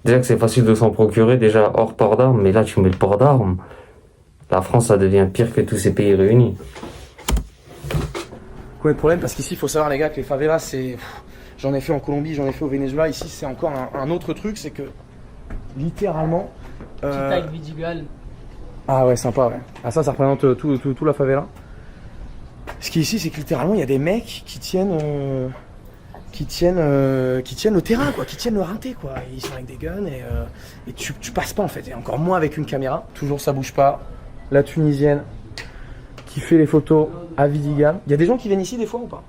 Déjà que c'est facile de s'en procurer, déjà hors port d'armes, mais là tu mets le port d'armes. La France ça devient pire que tous ces pays réunis. Combien de problèmes? Parce qu'ici, il faut savoir, les gars, que les favelas, c'est. J'en ai fait en Colombie, j'en ai fait au Venezuela. Ici, c'est encore un autre truc, c'est que littéralement. petit tag Vidigal. Ah ouais, sympa, ouais. Ah, ça représente tout la favela. Ce qui est ici, c'est que littéralement, il y a des mecs qui tiennent le terrain, quoi, qui tiennent le rinté, quoi. Ils sont avec des guns et tu passes pas, en fait. Et encore moins avec une caméra. Toujours, ça bouge pas. La Tunisienne qui fait les photos à Vidigal. Il y a des gens qui viennent ici des fois ou pas?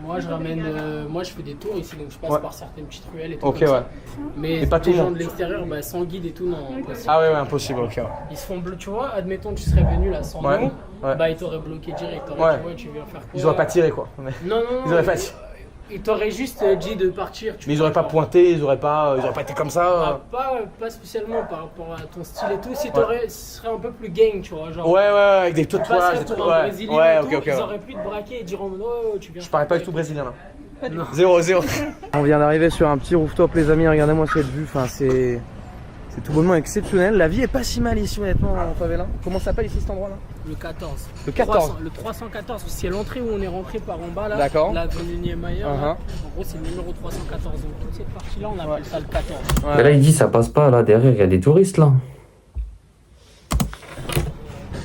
Moi je ramène, moi je fais des tours ici, donc je passe par certaines petites ruelles et tout. Ok, comme ouais. ça. Mais Et pas tout les le gens monde. de l'extérieur, bah, sans guide et tout, non, impossible. Ah ouais, impossible, ok, ouais. Ils se font tu vois, admettons tu serais venu là sans Ouais, nous, ouais. bah ils t'auraient bloqué direct. Ouais. Tu vois, tu viens faire quoi? Ils auraient pas tiré, quoi. Non, Ils auraient pas tiré. Ils t'auraient juste dit de partir. Mais ils auraient pas pointé, ils auraient pas été comme ça. Pas spécialement par rapport à ton style et tout. Si t'aurais, ce serait un peu plus gang, tu vois. Genre, Ouais, avec des tu tatouages, passerais des trucs. pour un Ouais, Brésilien ouais, et ok, tout, ok. ils ouais. auraient pu te braquer et dire oh, non, tu viens. Je parais pas du tout brésilien là. Non. 0-0. On vient d'arriver sur un petit rooftop, les amis. Regardez-moi cette vue. Enfin, c'est tout bonnement exceptionnel. La vie est pas si mal ici, honnêtement, en favela. Comment s'appelle ici cet endroit là? Le 14. Le 14. Le 314, c'est l'entrée où on est rentré par en bas là. D'accord. L'avenue Niemeyer. Uh-huh. En gros, c'est le numéro 314. Donc toute cette partie-là, on appelle ça le 14. Mais là il dit ça passe pas, là derrière il y a des touristes là.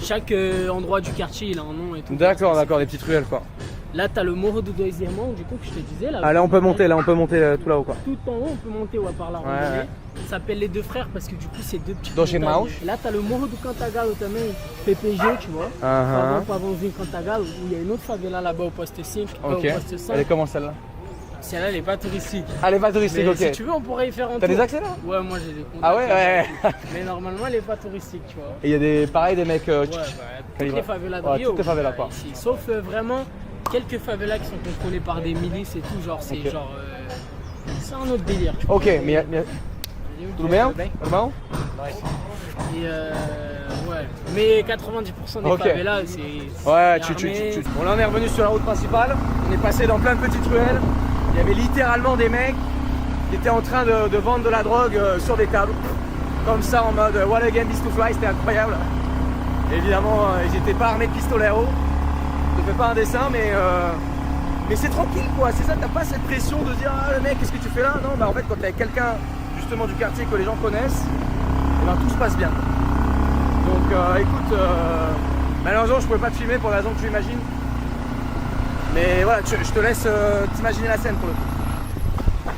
Chaque endroit du quartier, il a un nom et tout. D'accord, des petites ruelles quoi. Là, t'as le Morro do Doisièmement, du coup, que je te disais. Là, Ah là, on peut monter tout là-haut quoi. Tout en haut, on peut monter par la randonnée. Ouais. Ça s'appelle les deux frères parce que du coup, c'est deux petites Dois montagnes. Irmãos. Là, t'as le Morro do Cantagalo também, PPG, tu vois. Pavãozinho Cantagalo, où il y a une autre favela là-bas au poste 5, Ok. au poste 5. Elle est comment celle-là? Celle-là, elle est pas touristique. Elle est pas touristique, Mais ok. si tu veux, on pourrait y faire un T'as tour. des accès là? Ouais, moi j'ai des contacts. Ah ouais. Mais normalement, elle est pas touristique, tu vois. Et il y a des mecs. Ouais, toutes Calibre. les favelas de Ouais, Rio. toutes les favelas, quoi. Ici. Sauf vraiment quelques favelas qui sont contrôlées par des milices et tout. Genre, c'est Ok. genre. C'est un autre délire, tu vois. Ok, mais. Tudo bem? Normal? Et ouais. Mais 90% des Ok. favelas, c'est. Ouais, armé. Bon, là, on est revenu sur la route principale. On est passé dans plein de petites ruelles. Il y avait littéralement des mecs qui étaient en train de vendre de la drogue sur des tables. Comme ça, en mode what a game is to fly, c'était incroyable. Évidemment, ils n'étaient pas armés de pistolets à eau. Je ne fais pas un dessin, mais c'est tranquille quoi. C'est ça, t'as pas cette pression de dire ah le mec, qu'est-ce que tu fais là? Non, bah en fait, quand t'es avec quelqu'un justement du quartier que les gens connaissent, et ben, tout se passe bien. Donc écoute, malheureusement, je pouvais pas te filmer pour la raison que tu imagines. Mais voilà, je te laisse t'imaginer la scène pour le coup.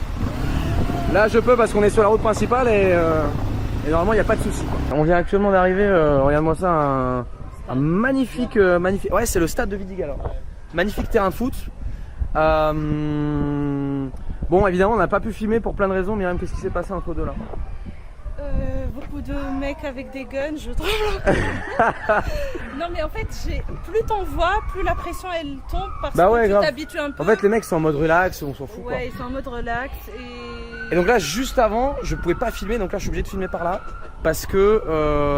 Là, je peux parce qu'on est sur la route principale et normalement, il n'y a pas de souci. On vient actuellement d'arriver, regarde-moi ça, un magnifique, magnifique. Ouais, c'est le stade de Vidigal. Alors. Magnifique terrain de foot. Bon, évidemment, on n'a pas pu filmer pour plein de raisons. Myriam, qu'est-ce qui s'est passé entre deux là? Beaucoup de mecs avec des guns, je trouve. Non mais en fait, plus t'en vois, plus la pression elle tombe parce Bah ouais, que tu grave. t'habitues un peu. En fait, les mecs sont en mode relax, on s'en fout quoi. Ouais, ils sont en mode relax Et donc là, juste avant, je pouvais pas filmer, donc là, je suis obligé de filmer par là. Parce que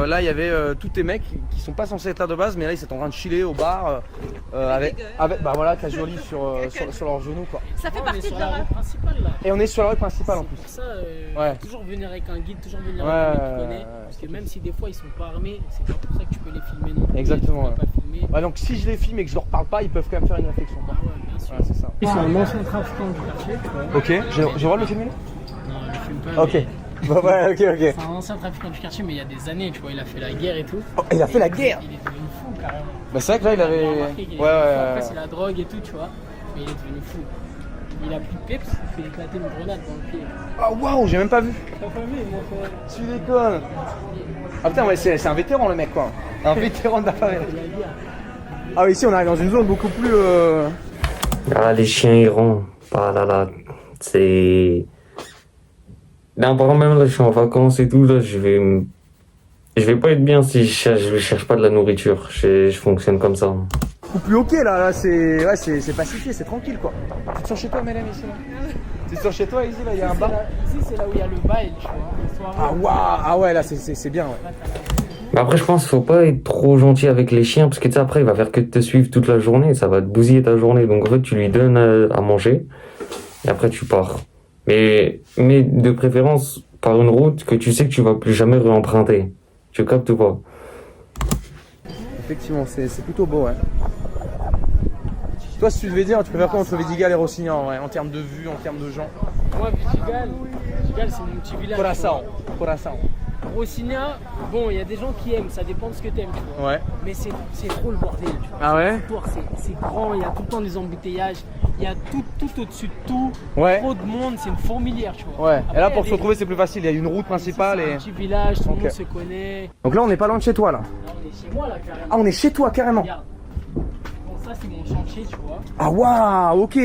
là, il y avait tous tes mecs qui sont pas censés être là de base, mais là, ils étaient en train de chiller au bar avec bah voilà, casual sur leurs genoux quoi. ça fait On est partie sur de la leur... route principale là. Et on est sur la rue principale en plus. Pour ça, Ouais. toujours venir avec un guide, toujours venir Ouais, avec un mec ouais, qui connaît. ouais, Parce que même si des fois ils sont pas armés, c'est pas pour ça que tu peux les filmer non plus. Exactement, Tu peux ouais. pas filmer. Ouais, donc si je les filme et que je leur parle pas, ils peuvent quand même faire une réflexion quoi. Ah ouais, bien sûr. Ouais, c'est ça. Ils sont un ancien trafiquant du quartier, tu vois. Ok, j'ai le droit de le filmer là? Non, je filme pas. Ok. mais Bah ouais, ok. C'est un ancien trafiquant du quartier, mais il y a des années, tu vois, il a fait la guerre et tout. Oh, il a fait la guerre. Il est devenu fou carrément. Bah c'est vrai que là, il avait. On a remarqué qu'il est Ouais, devenu fou. ouais, Après, ouais. c'est la drogue et tout, tu vois. Mais il est devenu fou. Il a pris de peps, il fait éclater une grenade dans le pied. Ah waouh, j'ai même pas vu. T'as pas vu, mon frère? Tu déconnes. Ah putain, ouais, c'est un vétéran le mec quoi. Un vétéran de la favela. Ah oui, ici on arrive dans une zone beaucoup plus... Ah, les chiens errants. Ah là là, c'est... Là, par exemple, même là, je suis en vacances et tout, là, je vais pas être bien si je cherche pas de la nourriture. Je fonctionne comme ça. Beaucoup plus ok là, c'est... Ouais, c'est pacifié, c'est tranquille quoi. Tu te sens chez toi, mesdames, ici là? Tu te sens chez toi, ici, là, il y a un bar? Ici, c'est là où il y a le bail, tu vois. Ah waouh, ah ouais, là, c'est bien, ouais. Mais après, je pense qu'il faut pas être trop gentil avec les chiens, parce que tu sais, après, il va faire que te suivre toute la journée, ça va te bousiller ta journée. Donc, en fait, tu lui donnes à manger, et après, tu pars. Mais de préférence, par une route que tu sais que tu vas plus jamais réemprunter. Tu captes ou pas? Effectivement, c'est plutôt beau, ouais. Toi, si tu devais dire, tu préfères quoi entre Vidigal et Rossignan, ouais, en termes de vue, en termes de gens? Moi, Vidigal, c'est mon petit village. Coração. Rossignan, bon, il y a des gens qui aiment, ça dépend de ce que t'aimes, tu vois. Ouais. Mais c'est trop le bordel, tu vois. Ah ouais? C'est grand, il y a tout le temps des embouteillages, il y a tout au-dessus de tout. Ouais. Trop de monde, c'est une fourmilière, tu vois. Ouais. Après, Et là, pour se retrouver, c'est plus facile. Il y a une route principale c'est et... un petit village, tout le Ok. monde se connaît. Donc là, on n'est pas loin de chez toi, là. Là, on est chez moi, là, carrément. Ah, on est chez toi, carrément. Regarde. Bon, ça, c'est mon chantier, tu vois. Ah waouh, ok. Donc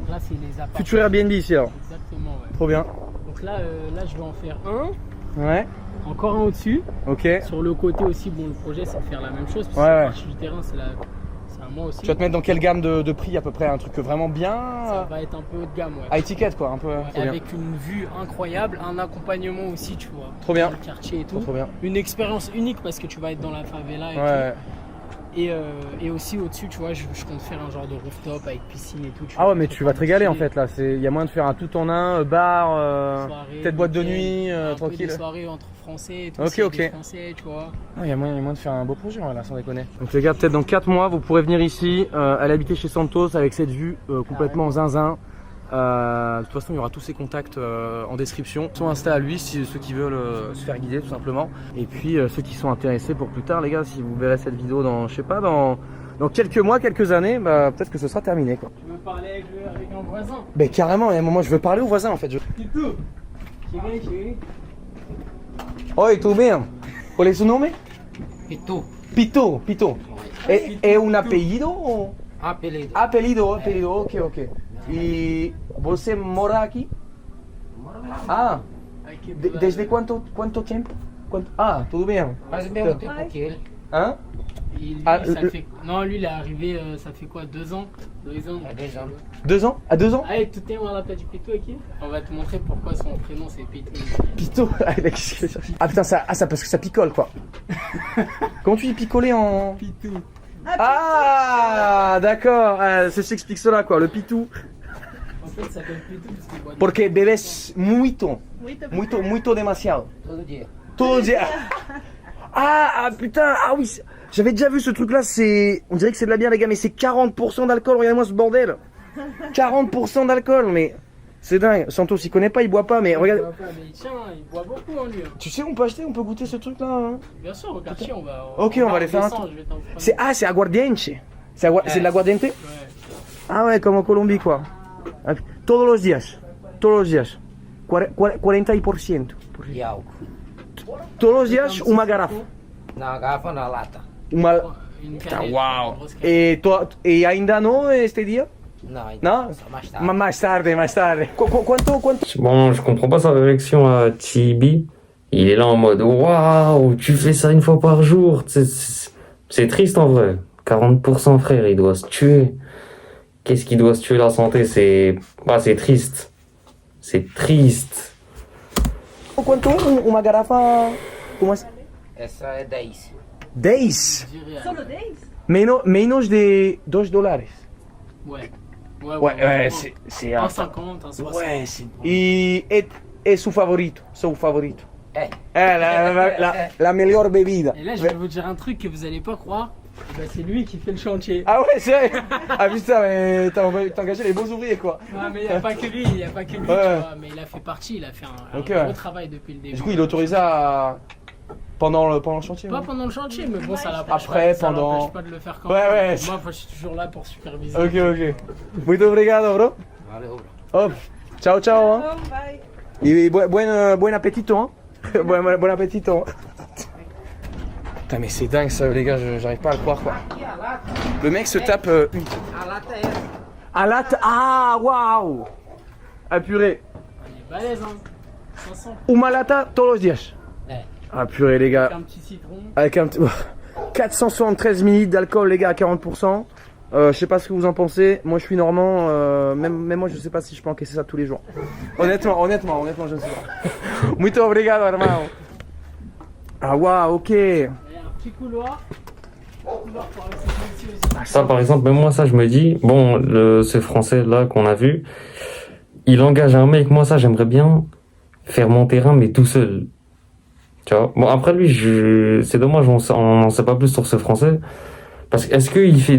là, c'est les appartements. Futur Airbnb ici, alors. Exactement, ouais. Trop bien. Donc là, je vais en faire un. Ouais. Encore un au-dessus. Ok. Sur le côté aussi, bon, le projet, c'est de faire la même chose. Parce Ouais, que la ouais. partie du terrain, c'est à moi aussi. Tu vas te mettre dans quelle gamme de prix à peu près? Un truc vraiment bien Ça va être un peu haut de gamme, ouais. à étiquette quoi, un peu. Ouais, Trop bien. avec une vue incroyable, un accompagnement aussi, tu vois. Trop bien. Dans le quartier et tout. Trop bien. Une expérience unique parce que tu vas être dans la favela et Ouais. tout. Et aussi au-dessus, tu vois, je compte faire un genre de rooftop avec piscine et tout. Ah ouais, mais tu vas te régaler en fait là. Il y a moyen de faire un tout en un, bar, Soirée, peut-être boîte de week-end, nuit, un peu tranquille. des soirées entre français et tout. Ok, s'il y a ok. des français, tu vois. Il y a moyen de faire un beau projet là, sans déconner. Donc les gars, peut-être dans 4 mois, vous pourrez venir ici, aller habiter chez Santos avec cette vue complètement zinzin. De toute façon, il y aura tous ses contacts en description. Son Insta à lui, si ceux qui veulent se faire guider tout simplement. Et puis ceux qui sont intéressés pour plus tard, les gars, si vous verrez cette vidéo dans, je sais pas, dans quelques mois, quelques années, bah, peut-être que ce sera terminé quoi. Tu veux parler avec un voisin? Ben carrément, à un moment je veux parler aux voisins en fait. Tito! Cheguei. Oi, tudo bem? Qual é seu nome? Pitu. Pito. É um apelido ou... Apelido. Apelido, ok. E você mora aqui? Ah, desde quanto tempo? Ah, tudo bem. Faz o mesmo tempo que ele. Hein? Lui, Ah, Non, lui, il est arrivé, ça fait quoi, 2 ans? 2 ans. Il y a 2 ans. 2 ans? À 2 ans? Allez, tu t'es on l'appelle du Pito aqui? On va te montrer pourquoi son prénom c'est Pito. Pito? Ah putain, ça parce que ça picole quoi. Comment tu dis picoler en... Pito. Ah, d'accord, c'est ce qui explique cela quoi, le pitou. En fait, ça s'appelle Pito parce qu'il boit de Porque bebes muito demasiado. Todo dia. Todo dia. Ah putain, ah oui, j'avais déjà vu ce truc là, on dirait que c'est de la bière les gars, mais c'est 40% d'alcool, regardez-moi ce bordel. 40% d'alcool, mais c'est dingue. Santos il connaît pas, il boit pas, mais regarde. Il boit pas, mais tiens, il boit beaucoup en lui. Tu sais, on peut goûter ce truc là hein. Bien sûr, au quartier, on va. Ok, on va aller faire un tour. tour. C'est aguardiente. C'est de l'aguardiente? Ouais. Ah ouais, comme en Colombie quoi. Todos los días. 40%. E álcool. Todos los días uma garrafa. Na garrafa, na lata. Uma... Une Putain, canette, waouh. une grosse canette. Et ainda no este dia? Não, ainda Non? só mais tarde. Mais tarde. Quanto? Bon, je comprends pas sa réaction à Tibi. Il est là en mode waouh, tu fais ça une fois par jour. C'est triste en vrai. 40% frère, il doit se tuer. Qu'est-ce qui doit se tuer la santé? C'est triste. C'est triste. Quanto uma garrafa? Como assim? Essa é 10. 10? Je dirais, Solo 10? Menos de $2. Ouais. Ouais, c'est Un 50, un 60. Ouais, c'est... E é seu favorito? Seu favorito? É. La meilleure bebida. Et là, je vais vous dire un truc que vous allez pas croire. Bah, c'est lui qui fait le chantier. Ah ouais, c'est vrai. Ah putain, mais t'as engagé les beaux ouvriers quoi. Ouais, mais il n'y a pas que lui, tu vois. Mais il a fait partie, il a fait un Ok, gros ouais. travail depuis le début. Du coup, il est autorisé à... Pendant le chantier. Pas ouais. pendant le chantier, mais bon, ça l'empêche Après, pas, ça pendant- l'empêche pas de le faire quand Ouais, même. ouais. Moi, je suis toujours là pour superviser. Ok. Muito obrigado, bro. Valeu, bro. Hop, ciao ciao. Hein. Oh, bye. Et buen appetito. Hein. Bon appetito. Putain, mais c'est dingue ça, les gars, j'arrive pas à le croire quoi. Le mec se tape une. À la ah, waouh. Ah, purée. Balèze, hein. 500 Uma lata todos los días. Ah, purée, les gars. avec un petit citron. Avec un petit. 473 ml d'alcool, les gars, à 40%. Je sais pas ce que vous en pensez. Moi, je suis normand. Même moi, je sais pas si je peux encaisser ça tous les jours. Honnêtement, je ne sais pas. Muito obrigado, hermano. Ah, waouh, ok. Il y a un petit couloir. Couloir pour accéder ici aussi. Ça, par exemple, même moi, ça, je me dis, bon, ce Français-là qu'on a vu, il engage un mec. Moi, ça, j'aimerais bien faire mon terrain, mais tout seul. Tu vois. Bon, après lui, c'est dommage, on n'en sait pas plus sur ce Français. Parce que, est-ce qu'il fait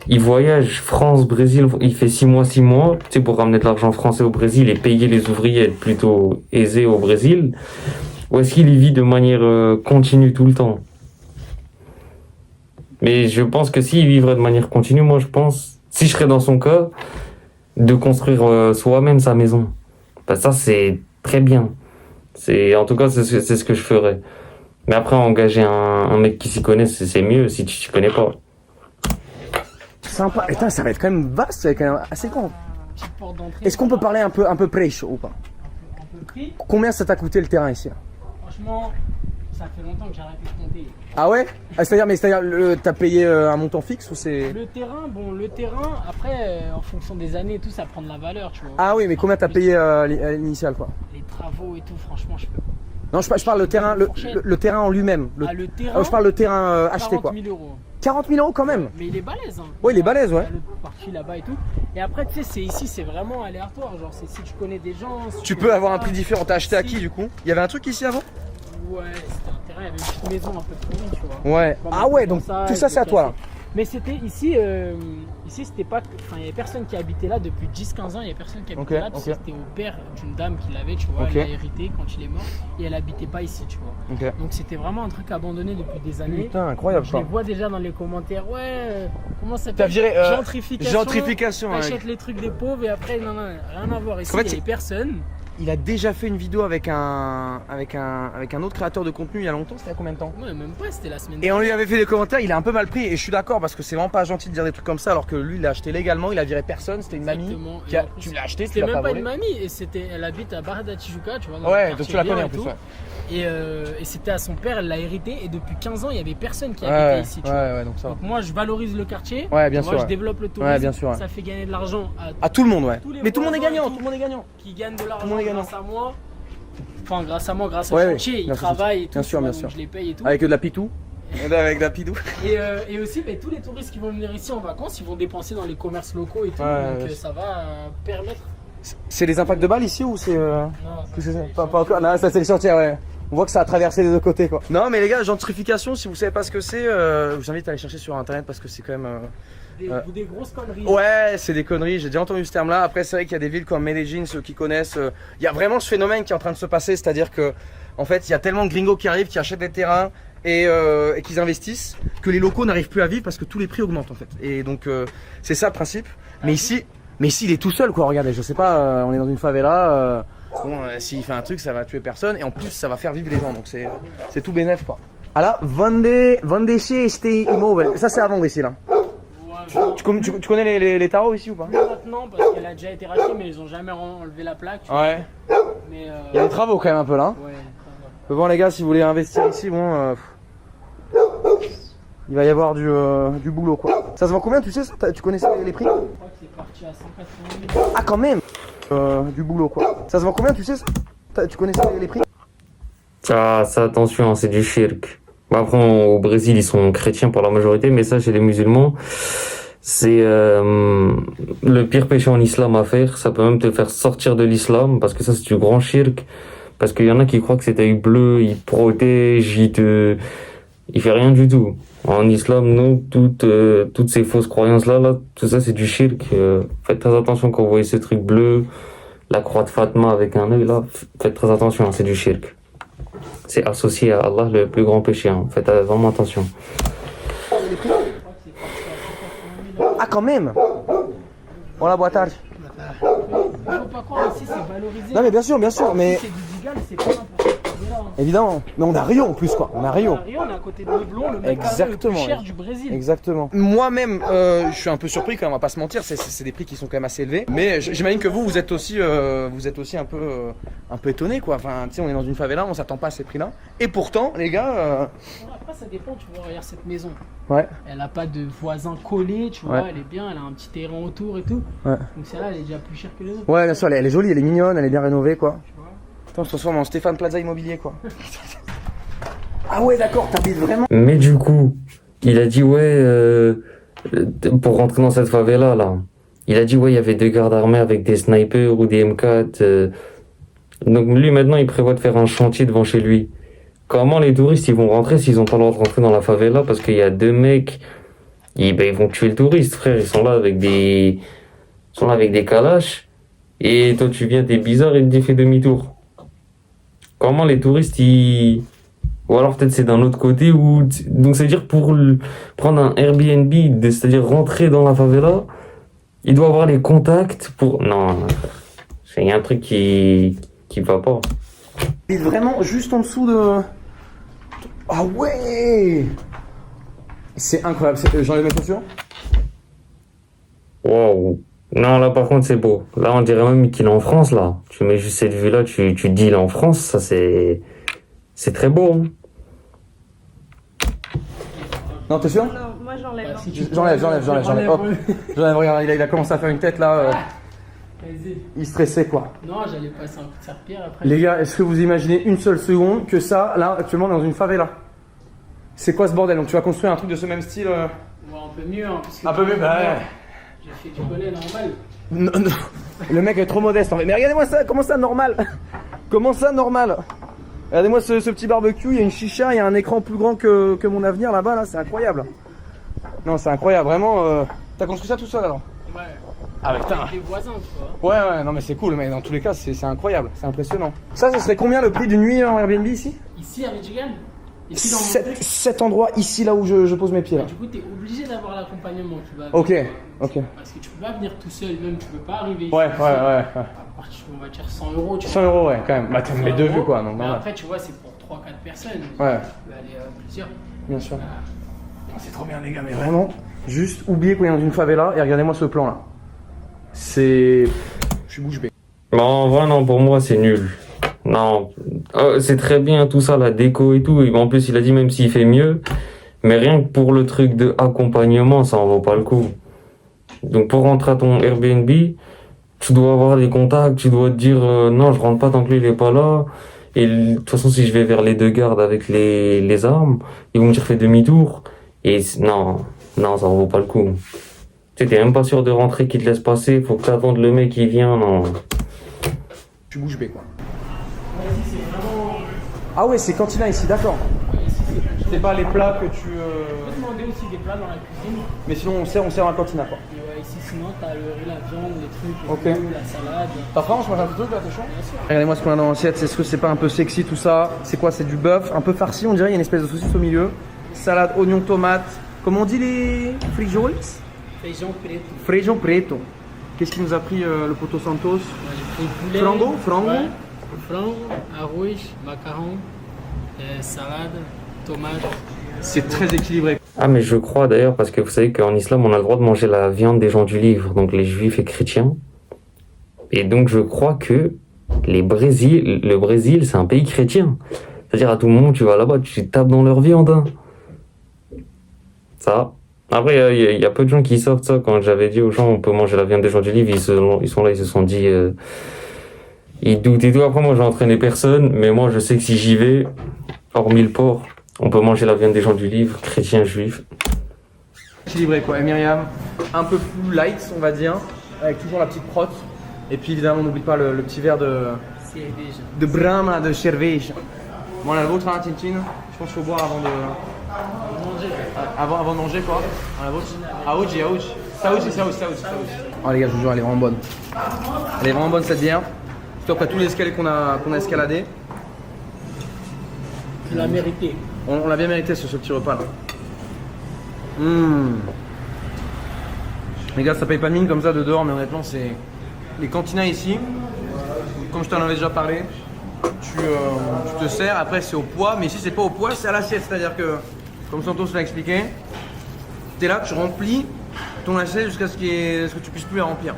il voyage France-Brésil, il fait 6 mois, tu sais, pour ramener de l'argent français au Brésil et payer les ouvriers plutôt aisés au Brésil? Ou est-ce qu'il y vit de manière continue tout le temps? Mais je pense que s'il vivrait de manière continue, moi je pense, si je serais dans son cas, de construire soi-même sa maison. Bah, ça c'est très bien. En tout cas, c'est ce que je ferais. Mais après, engager un mec qui s'y connaît, c'est mieux si tu t'y connais pas. Sympa. Putain, ça va être quand même vaste, c'est quand même assez grand. Petite porte d'entrée. Est-ce qu'on peut parler un peu prêche ou pas? Un peu prix. Combien ça t'a coûté le terrain ici là? Franchement, ça fait longtemps que j'ai arrêté de compter. Ah ouais? C'est-à-dire, t'as payé un montant fixe ou c'est. Le terrain, après, en fonction des années et tout, ça prend de la valeur, tu vois. Ah oui, mais combien t'as payé à l'initial quoi? Les travaux et tout, franchement, je peux pas. Non, je parle le terrain, le terrain en lui-même. Le terrain, je parle le terrain acheté 40 quoi. 000 euros. 40 000 euros quand même. Mais il est balèze, hein. Ouais, il est balèze, ouais. Il y a le parti là-bas et tout. Et après, tu sais, ici, c'est vraiment aléatoire. Genre, c'est si tu connais des gens. Si Tu connais peux avoir pas. un prix différent. T'as acheté à Si. qui du coup? Il y avait un truc ici avant? Ouais, c'était un terrain, il y avait une petite maison un peu pourrie, tu vois. Ouais. Comme Ah ouais, dans donc ça, tout ça il c'est à toi là. cassait. Mais c'était ici, c'était pas. Enfin, il y avait personne qui habitait là depuis 10-15 ans, il y avait personne qui habitait Ok, là, parce ok. que c'était au père d'une dame qui l'avait, tu vois, Ok. elle l'a hérité quand il est mort, et elle habitait pas ici, tu vois. Ok. Donc c'était vraiment un truc abandonné depuis des années. Putain, incroyable Je quoi. les vois déjà dans les commentaires, ouais, comment ça T'as s'appelle? viré, Gentrification. gentrification, ouais. T'achètes les trucs des pauvres et après, non, rien à voir. Ici, En fait, il y avait personne. Il a déjà fait une vidéo avec un autre créateur de contenu il y a longtemps, c'était il y a combien de temps? Ouais, même pas, c'était la semaine Et on lui avait fait des commentaires, il a un peu mal pris et je suis d'accord parce que c'est vraiment pas gentil de dire des trucs comme ça alors que lui il l'a acheté légalement, il a viré personne, c'était une mamie Exactement. qui Et a, en plus, tu l'as acheté, tu C'était l'as même pas pas volé. une mamie, et elle habite à Barra Tijuca, tu vois. Dans Ouais, le donc tu la quartier connais en bien plus, et ouais. tout. Et c'était à son père, elle l'a hérité et depuis 15 ans il y avait personne qui Ouais, habitait ici, tu vois. ouais, donc ça va. Donc moi je valorise le quartier, Ouais, bien moi, sûr, je ouais. développe le tourisme, Ouais, bien sûr, ouais. ça fait gagner de l'argent à À tout le monde, ouais. tous les Mais tout le monde est voisins gagnant, et tout le monde est gagnant. qui gagnent de le l'argent monde est gagnant. grâce à moi. Enfin grâce à moi, grâce au Ouais, chantier, ouais, ils bien sûr, travaillent et tout, bien tu sûr, vois, bien donc sûr. je les paye et tout. Avec de la pitou. Avec de la pidou. Et aussi tous les touristes qui vont venir ici en vacances, ils vont dépenser dans les commerces locaux et tout, Ouais, donc ouais. ça va permettre. C'est les impacts de balles ici ou c'est. Non, Pas encore. Non, ça c'est le chantier, ouais. On voit que ça a traversé les deux côtés quoi. Non mais les gars, gentrification, si vous savez pas ce que c'est, je vous invite à aller chercher sur internet parce que c'est quand même. des grosses conneries. Ouais, c'est des conneries, j'ai déjà entendu ce terme là. Après c'est vrai qu'il y a des villes comme Medellín, ceux qui connaissent, il y a vraiment ce phénomène qui est en train de se passer, c'est-à-dire que en fait il y a tellement de gringos qui arrivent, qui achètent des terrains et qu'ils investissent, que les locaux n'arrivent plus à vivre parce que tous les prix augmentent en fait. Et donc c'est ça le principe. Mais ici il est tout seul quoi, regardez, je sais pas, on est dans une favela, bon s'il fait un truc ça va tuer personne et en plus ça va faire vivre les gens, donc c'est tout bénef quoi. Ah là, vendez chez immobile, ça c'est à vendre ici là. Tu connais les tarots ici ou pas? Maintenant parce qu'elle a déjà été rachetée mais ils ont jamais enlevé la plaque. tu vois. Ouais. Mais Il y a des travaux quand même un peu là. ouais, Bon les gars, si vous voulez investir ici, bon, il va y avoir du boulot quoi. Ça se vend combien, tu sais ça? Tu connais les prix? je crois que c'est parti à 180 000. Ah quand même. Du boulot quoi. Ça se vend combien, tu sais ça? Tu connais les prix? Ça, attention, hein, c'est du shirk. Bah, après, au Brésil, ils sont chrétiens pour la majorité, mais ça, chez les musulmans, c'est le pire péché en islam à faire. Ça peut même te faire sortir de l'islam, parce que ça, c'est du grand shirk. Parce qu'il y en a qui croient que c'est œil bleu, il te protège, il fait rien du tout. En islam, non, toutes ces fausses croyances-là, tout ça, c'est du shirk. Faites très attention quand vous voyez ce truc bleu, la croix de Fatma avec un œil, là, faites très attention, hein, c'est du shirk. C'est associé à Allah, le plus grand péché, hein. Faites vraiment attention. Ah quand même. Hola, boa tarde. faut pas croire ici, c'est valorisé. Non mais bien sûr, mais Si c'est du Digal, c'est pas n'importe quoi. Là, évidemment. Mais on a Rio en plus quoi, on a Rio. on est à côté de Leblon, le mec le plus cher du Brésil. Exactement. Moi-même, je suis un peu surpris quand même, on va pas se mentir, c'est des prix qui sont quand même assez élevés. Mais j'imagine que vous êtes aussi un peu étonné quoi. Enfin, tu sais, on est dans une favela, on s'attend pas à ces prix-là. Et pourtant, les gars. Après, ça dépend, tu vois, regarde cette maison. Ouais. Elle a pas de voisins collés, tu vois, Ouais. elle est bien, elle a un petit terrain autour et tout. Ouais. Donc celle-là, elle est déjà plus chère que les autres. Ouais, bien sûr, elle est jolie, elle est mignonne, elle est bien rénovée quoi. Tu vois. Attends, on se transforme en Stéphane Plaza Immobilier quoi. Ah ouais, d'accord, t'habites vraiment. Mais du coup, il a dit pour rentrer dans cette favela là, il a dit il y avait 2 gardes armés avec des snipers ou des M4. Donc lui maintenant il prévoit de faire un chantier devant chez lui. Comment les touristes ils vont rentrer s'ils ont pas le droit de rentrer dans la favela parce qu'il y a 2 mecs, ils vont tuer le touriste frère, ils sont là avec des calaches et toi tu viens t'es bizarre et tu fais demi-tour. Comment les touristes ils... Ou alors peut-être c'est d'un autre côté où... Donc c'est-à-dire pour prendre un Airbnb, c'est-à-dire rentrer dans la favela, il doit avoir les contacts pour... Non, il y a un truc qui va pas. Il est vraiment juste en dessous de... Ah ouais. C'est incroyable, j'enlève mes chaussures. Waouh. Non, là par contre c'est beau. Là on dirait même qu'il est en France là. Tu mets juste cette vue-là, tu te dis il est en France, ça c'est très beau. Hein. Non, t'es sûr? Non, moi j'enlève. Bah, si tu J'enlève. Hop. J'enlève, regarde, il a commencé à faire une tête là. Vas-y. Il stressait quoi. Non, j'allais passer un coup de serpillère après. Les gars, est-ce que vous imaginez une seule seconde que ça, là, actuellement, dans une favela? C'est quoi ce bordel? Donc tu vas construire un truc de ce même style Ouais, un peu mieux. Hein, parce que Un peu mieux, bah ouais. j'ai fait du bonnet normal. Non. Le mec est trop modeste en fait. Mais regardez-moi ça, comment ça normal? Comment ça normal? Regardez-moi ce petit barbecue, il y a une chicha, il y a un écran plus grand que mon avenir là-bas, là, c'est incroyable. Non, c'est incroyable, vraiment. T'as construit ça tout seul alors? Ouais. Ah putain. Avec des voisins, tu vois. Ouais, non mais c'est cool, mais dans tous les cas, c'est incroyable, c'est impressionnant. Ça serait combien le prix d'une nuit en Airbnb ici? Ici, à Michigan. Ici, dans mon truc. Cet endroit ici, là où je pose mes pieds là. Du coup, t'es obligé d'avoir l'accompagnement. Tu vas Ok, venir, ok. Parce que tu peux pas venir tout seul, même tu peux pas arriver ici. Ouais. À partir, on va dire 100 €. 100 € ouais, quand même. Bah, t'as les deux vues quoi, donc Mais normal. après, tu vois, c'est pour 3-4 personnes. Ouais. Tu peux aller plusieurs. Bien sûr. C'est trop bien les gars, mais vraiment, juste oubliez qu'on est dans une favela et regardez-moi ce plan là. Je suis bouche bée. Bon, voilà, non, pour moi c'est nul. Non, c'est très bien tout ça, la déco et tout. Et en plus, il a dit même s'il fait mieux. Mais rien que pour le truc de accompagnement, ça en vaut pas le coup. Donc pour rentrer à ton Airbnb, tu dois avoir des contacts, tu dois te dire non, je rentre pas tant que lui il est pas là. Et de toute façon, si je vais vers les 2 gardes avec les armes, ils vont me dire fais demi-tour. Et non, ça en vaut pas le coup. Tu sais, t'es même pas sûr de rentrer, qu'il te laisse passer, faut que t'attendes le mec qui vient, non. Je suis bouche bée quoi. Ah ouais, c'est cantina ici, d'accord. C'est pas les plats que tu. Tu peux demander aussi des plats dans la cuisine. Mais sinon on sert en cantina quoi. Et ouais, ici, sinon, t'as le riz, la viande, les trucs, Ok. les œufs, la salade. T'as faim, je mange un petit truc là, t'es chaud? Bien sûr. Regardez-moi ce qu'on a dans l'assiette, est-ce que c'est pas un peu sexy tout ça? C'est quoi? C'est du bœuf, un peu farci, on dirait, il y a une espèce de saucisse au milieu. Salade, oignon, tomate. Comment on dit les frijoles? Feijão preto. Feijão preto. Qu'est-ce qui nous a pris le poteau Santos? Moi, j'ai pris poulet. Frango? Frango? Ouais. Frango, arroz, macarron, salade, tomate. C'est très équilibré. Ah mais je crois d'ailleurs, parce que vous savez qu'en islam on a le droit de manger la viande des gens du livre, donc les juifs et chrétiens. Et donc je crois que le Brésil c'est un pays chrétien. C'est-à-dire à tout moment tu vas là-bas, tu tapes dans leur viande. Hein. Ça. Après il y a peu de gens qui savent ça. Quand j'avais dit aux gens on peut manger la viande des gens du livre, ils sont là, ils se sont dit... ils doutent et tout. Après moi j'ai entraîné personne, mais moi je sais que si j'y vais, hormis le porc, on peut manger la viande des gens du livre, chrétiens, juifs. Équilibré quoi. Et Myriam, un peu plus light on va dire, avec toujours la petite prote. Et puis évidemment n'oublie pas le petit verre de Brahma, de cerveja. Bon la vôtre hein, Tintin, je pense qu'il faut boire avant de... Avant de manger quoi. La vôtre. Aouji. Saouji. Oh les gars, je vous jure, elle est vraiment bonne. Elle est vraiment bonne cette bière. Surtout après tous les escaliers qu'on a escaladés. Tu l'as mérité. On l'a bien mérité ce petit repas là. Les gars, ça paye pas de mine comme ça de dehors, mais honnêtement c'est les cantinas ici, comme je t'en avais déjà parlé, tu te sers, après c'est au poids, mais ici c'est pas au poids, c'est à l'assiette. C'est-à-dire que, comme Santos l'a expliqué, tu es là, tu remplis ton assiette jusqu'à ce que tu puisses plus la remplir.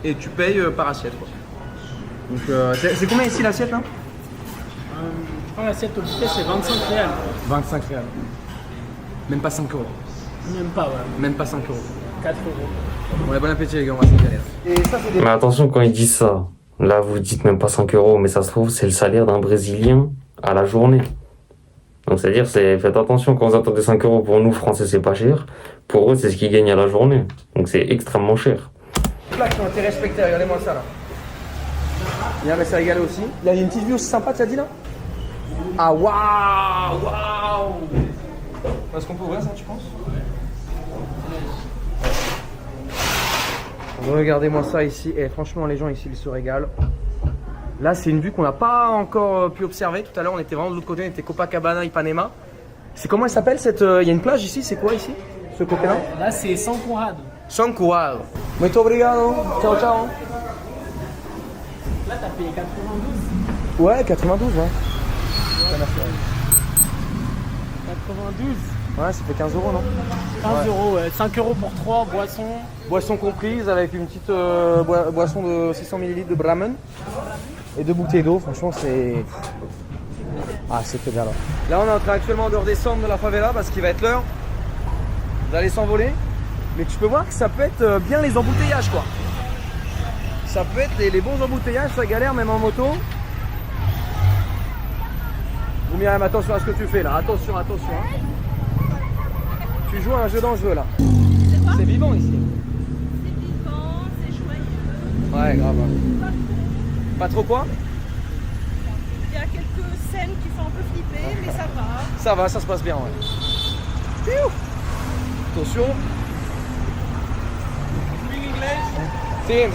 Et tu payes par assiette, quoi. Donc c'est combien ici l'assiette là? Je prends l'assiette au buffet, c'est 25 réals. 25 réals. Même pas 5 euros. Même pas, ouais. Même pas 5 euros. 4 euros. Bon, bon appétit les gars, on va s'en galérer. Et ça c'est des... Mais attention quand ils disent ça. Là, vous dites même pas 5 euros, mais ça se trouve, c'est le salaire d'un Brésilien à la journée. Donc, c'est-à-dire, faites attention quand vous entendez 5 euros. Pour nous, Français, c'est pas cher. Pour eux, c'est ce qu'ils gagnent à la journée. Donc, c'est extrêmement cher. Les plats qui ont été respectés, regardez-moi ça là. Bien, mais ça régalé aussi. Il y a une petite vue aussi sympa, tu as dit là? Ah, waouh! Waouh! Est-ce qu'on peut ouvrir ça, tu penses? Regardez-moi ça ici. Et franchement, les gens ici, ils se régalent. Là, c'est une vue qu'on n'a pas encore pu observer. Tout à l'heure, on était vraiment de l'autre côté, on était Copacabana, Ipanema. C'est comment elle s'appelle cette... Il y a une plage ici, c'est quoi ici? Ce côté-là? Là, c'est San Conrado. San Conrado. Muito obrigado. Ciao, ciao. Là, t'as payé 92. Ouais, 92, ouais. 92. Ouais, ça fait 15 euros, non? 15 euros, ouais. 5 euros pour 3 boissons. Boisson comprise avec une petite boisson de 600 ml de Brahman et 2 bouteilles d'eau. Franchement, c'est... Ah, c'est très bien là. Là, on est en train actuellement de redescendre de la favela parce qu'il va être l'heure d'aller s'envoler. Mais tu peux voir que ça peut être bien les embouteillages, quoi. Ça peut être les bons embouteillages, ça galère même en moto. Ou bien attention à ce que tu fais là, attention, attention. Hein. Tu joues à un jeu dangereux là. C'est vivant ici. C'est vivant, c'est joyeux. Ouais, grave. Pas trop quoi? Il y a quelques scènes qui font un peu flipper, mais ça va. Ça va, ça se passe bien, ouais. Piou. Attention. Sim.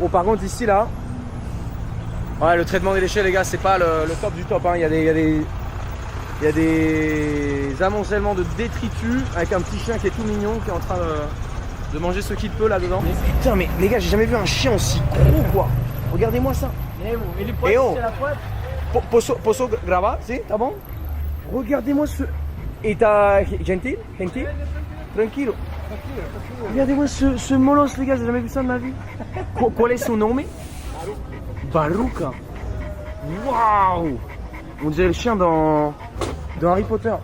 Oh, par contre, ici, là, ouais, le traitement des déchets, les gars, c'est pas le top du top. Hein. Il y a des amoncellements de détritus avec un petit chien qui est tout mignon, qui est en train de manger ce qu'il peut là-dedans. Putain, mais les gars, j'ai jamais vu un chien aussi gros, quoi. Regardez-moi ça. Et les poils, c'est la poêle. Posso gravar? Si, tá bon? Regardez-moi ce... Et t'as... Gentil? Tranquilo. Regardez-moi ce molosse, les gars, j'ai jamais vu ça de ma vie. Quel est son nom? Baruca. Waouh! On dirait le chien dans Harry Potter.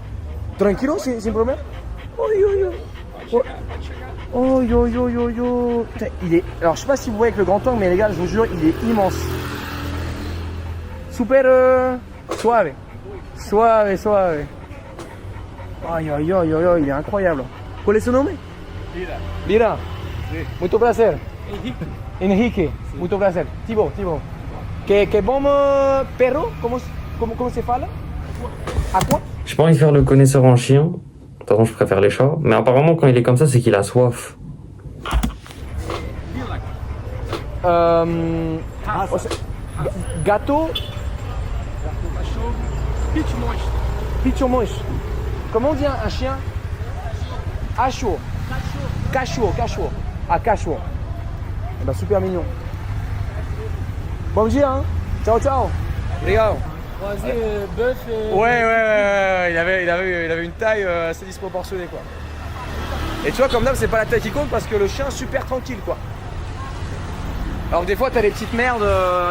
Tranquilo, sin problème? Oh yo yo yo yo. Putain, il est... Alors je sais pas si vous voyez avec le grand angle, mais les gars, je vous jure, il est immense. Super suave. Suave. Aïe aïe aïe aïe, il est incroyable. Quel est son nom? Lira. Muito placer. Enrique. Muito placer. Thibaut. Que bon perro? Comment se fala? À quoi? J'ai pas envie de faire le connaisseur en chien. De toute façon, je préfère les chats. Mais apparemment, quand il est comme ça, c'est qu'il a soif. Gato. Picho monstro. Comment on dit un chien? Acho. Cachorro. Ah, cachorro. Eh ben, super mignon. Bon dia, hein. Ciao. Regarde. Croisé, bœuf et... Ouais. Il avait une taille assez disproportionnée, quoi. Et tu vois, comme d'hab, c'est pas la taille qui compte parce que le chien est super tranquille, quoi. Alors que des fois, t'as des petites merdes,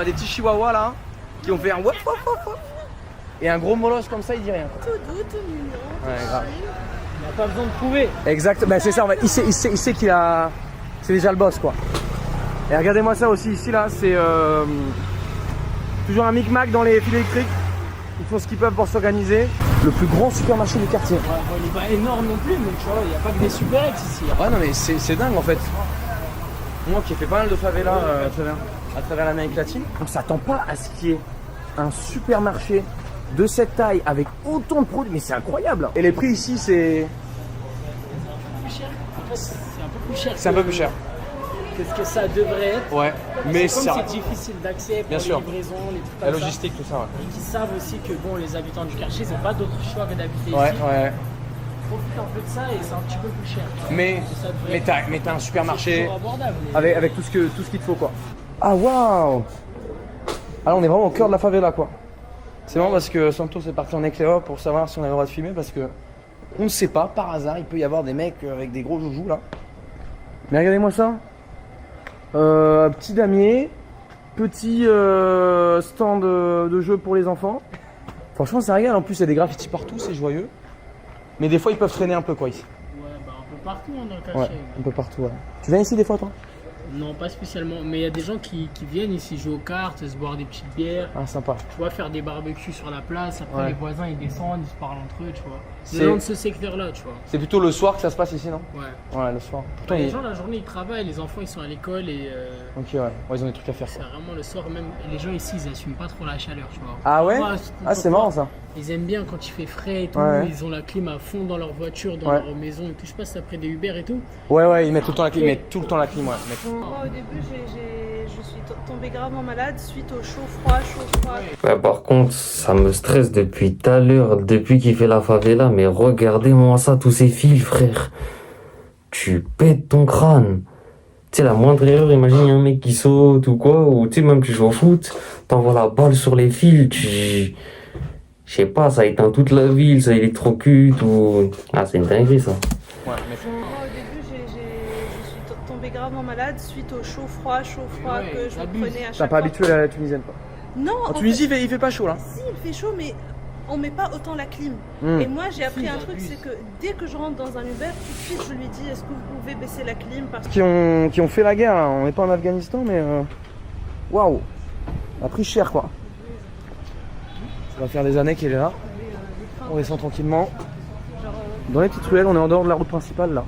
des petits chihuahuas là, qui ont fait un wop. Et un gros molosse comme ça, il dit rien, quoi. Tout doux, tout mignon. Ouais, grave. Il n'a pas besoin de prouver. Exact, ben c'est ça en fait, il sait qu'il a... C'est déjà le boss, quoi. Et regardez-moi ça aussi, ici là, c'est toujours un micmac dans les fils électriques. Ils font ce qu'ils peuvent pour s'organiser. Le plus grand supermarché du quartier. Ouais, bon, il n'est pas énorme non plus, mais tu vois, il n'y a pas que des super ex ici. Ouais, non mais c'est dingue en fait. Moi qui ai fait pas mal de favelas à travers l'Amérique latine, on s'attend pas à ce qu'il y ait un supermarché de cette taille avec autant de produits, mais c'est incroyable. Et les prix ici, c'est... Plus cher. En fait, c'est un peu plus cher. C'est un peu plus cher. Qu'est-ce que ça devrait être? Ouais, mais c'est comme c'est difficile d'accès pour bien les sûr. livraisons, les trucs La comme ça. logistique, tout ça, ouais. Et qui savent aussi que bon, les habitants du quartier, ils n'ont pas d'autre choix que d'habiter ici. Ouais. profitent un peu de ça et c'est un petit peu plus cher. Mais Ça devrait t'as un c'est supermarché toujours abordable. Mais... avec tout ce qu'il te faut quoi. Ah waouh. Alors on est vraiment au cœur de la favela quoi. C'est marrant parce que Santos est parti en éclaireur pour savoir si on avait le droit de filmer parce que on ne sait pas, par hasard, il peut y avoir des mecs avec des gros joujoux là. Mais regardez-moi ça. Petit damier, petit stand de jeu pour les enfants. Franchement ça régale, en plus il y a des graffitis partout, c'est joyeux. Mais des fois ils peuvent traîner un peu quoi ici. Ouais, bah un peu partout hein, dans le quartier. Ouais, un peu partout ouais. Tu viens ici des fois toi? Non, pas spécialement. Mais il y a des gens qui viennent ici jouer aux cartes, se boire des petites bières. Ah sympa. Tu vois, faire des barbecues sur la place. Après, Ouais. les voisins, ils descendent, ils se parlent entre eux, tu vois. C'est- C'est dans ce secteur-là, tu vois. C'est plutôt le soir que ça se passe ici non? Ouais. Ouais le soir. Pourtant, Les gens, la journée, ils travaillent. Les enfants, ils sont à l'école et Ok ouais, ils ont des trucs à faire c'est quoi. vraiment le soir même. Et les gens ici, ils assument pas trop la chaleur, tu vois. Ah ouais? Moi, Ah c'est marrant ça. Ils aiment bien quand il fait frais et tout. Ouais. Ils ont la clim à fond dans leur voiture, dans Ouais. leur maison et tout. Je passe après des Uber et tout. Ouais, ils mettent tout le temps la clim, ils mettent tout le temps la clim, ouais. Moi, au début, je suis tombée gravement malade suite au chaud-froid. Ouais, par contre, ça me stresse depuis tout à l'heure, depuis qu'il fait la favela, mais regardez-moi ça, tous ces fils, frère. Tu pètes ton crâne. Tu sais, la moindre erreur, imagine, il y a un mec qui saute ou quoi, ou tu sais, même tu joues au foot, t'envoies la balle sur les fils, je sais pas, ça éteint toute la ville, ça électrocute ou... Ah, c'est une dinguerie, ça. Ouais, mais Moi, au début, je suis tombée gravement malade suite au chaud-froid Ouais, que je abuse. prenais à t'es chaque pas fois. habitué à la tunisienne quoi. Non, En en Tunisie il fait pas chaud là. fait, si, il fait chaud, mais on met pas autant la clim. Hmm. Et moi, j'ai appris Si, un truc, j'abuse. c'est que dès que je rentre dans un Uber, tout de suite, je lui dis, est-ce que vous pouvez baisser la clim parce que Qui ont fait la guerre là. On n'est pas en Afghanistan mais waouh. On a pris cher quoi. Ça va faire des années qu'il est là. On descend tranquillement. Dans les petites ruelles, on est en dehors de la route principale là.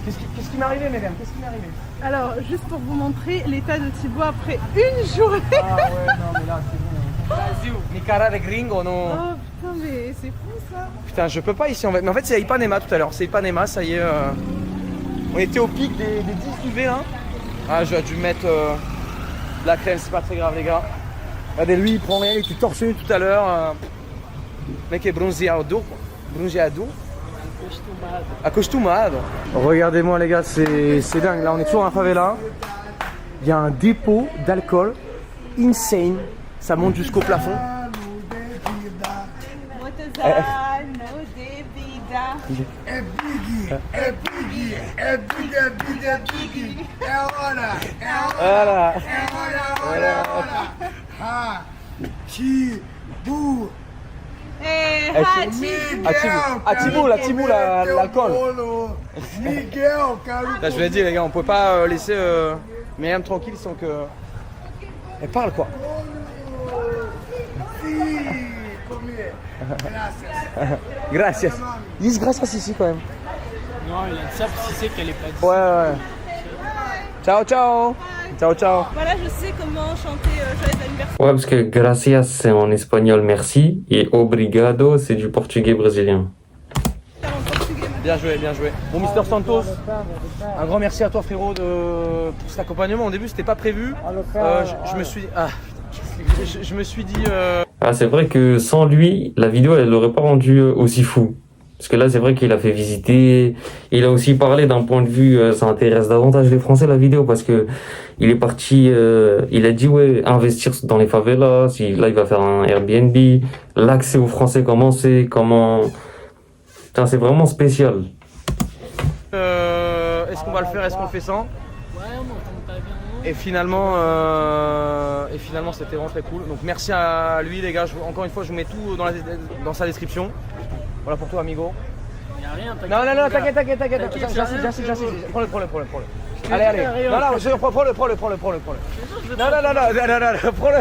Qu'est-ce qui m'est arrivé mesdames? Qu'est-ce qui m'est arrivé? Alors, juste pour vous montrer l'état de Thibaut après une journée. Ah ouais non mais là c'est bon. Mi cara de gringo non. Oh putain, mais c'est fou ça. Putain, je peux pas ici en fait. Mais en fait, c'est à Ipanema tout à l'heure. C'est Ipanema, ça y est. On était au pic des 10 UV là. Ah, j'aurais dû mettre de la crème, c'est pas très grave, les gars. Regardez, lui, il prend rien, il était torse nu tout à l'heure. Le mec est bronzeado, quoi. Bronzeado. Acostumado. Regardez-moi, les gars, c'est dingue. Là, on est toujours à la favela. Il y a un dépôt d'alcool insane. Ça monte jusqu'au plafond. Voilà. Timou, l'alcool. Là, je vous l'ai dit, les gars, on peut pas laisser Myriam tranquille sans que. Elle parle quoi. Gracias. Ils disent gracias ici quand même. Non, il a dit ça parce qu'il sait qu'elle est pas d'ici. Ouais. Ciao, ciao. Ciao, ciao. Voilà, je sais comment chanter joyeux anniversaire. Ouais, parce que gracias, c'est en espagnol merci, et obrigado, c'est du portugais brésilien. En portugais. Bien joué, bien joué. Bon, Mister Santos, un grand merci à toi, frérot, pour cet accompagnement. Au début, c'était pas prévu. Je me suis dit. Ah, je me suis dit. Ah, c'est vrai que sans lui, la vidéo, elle l'aurait pas rendu aussi fou. Parce que là, c'est vrai qu'il a fait visiter. Il a aussi parlé d'un point de vue, ça intéresse davantage les Français, la vidéo, parce que il est parti, il a dit, ouais, investir dans les favelas. Là, il va faire un Airbnb. L'accès aux Français, comment c'est, comment. Putain, c'est vraiment spécial. Est-ce qu'on va le faire? Est-ce qu'on le fait sans? Ouais, moi, comme t'as bien. Et finalement, c'était vraiment très cool. Donc merci à lui, les gars. Encore une fois, je vous mets tout dans sa description. Voilà pour toi, amigo. Y'a rien, Non, t'inquiète. J'insiste. Prends-le. Allez. Non, prends-le. Non,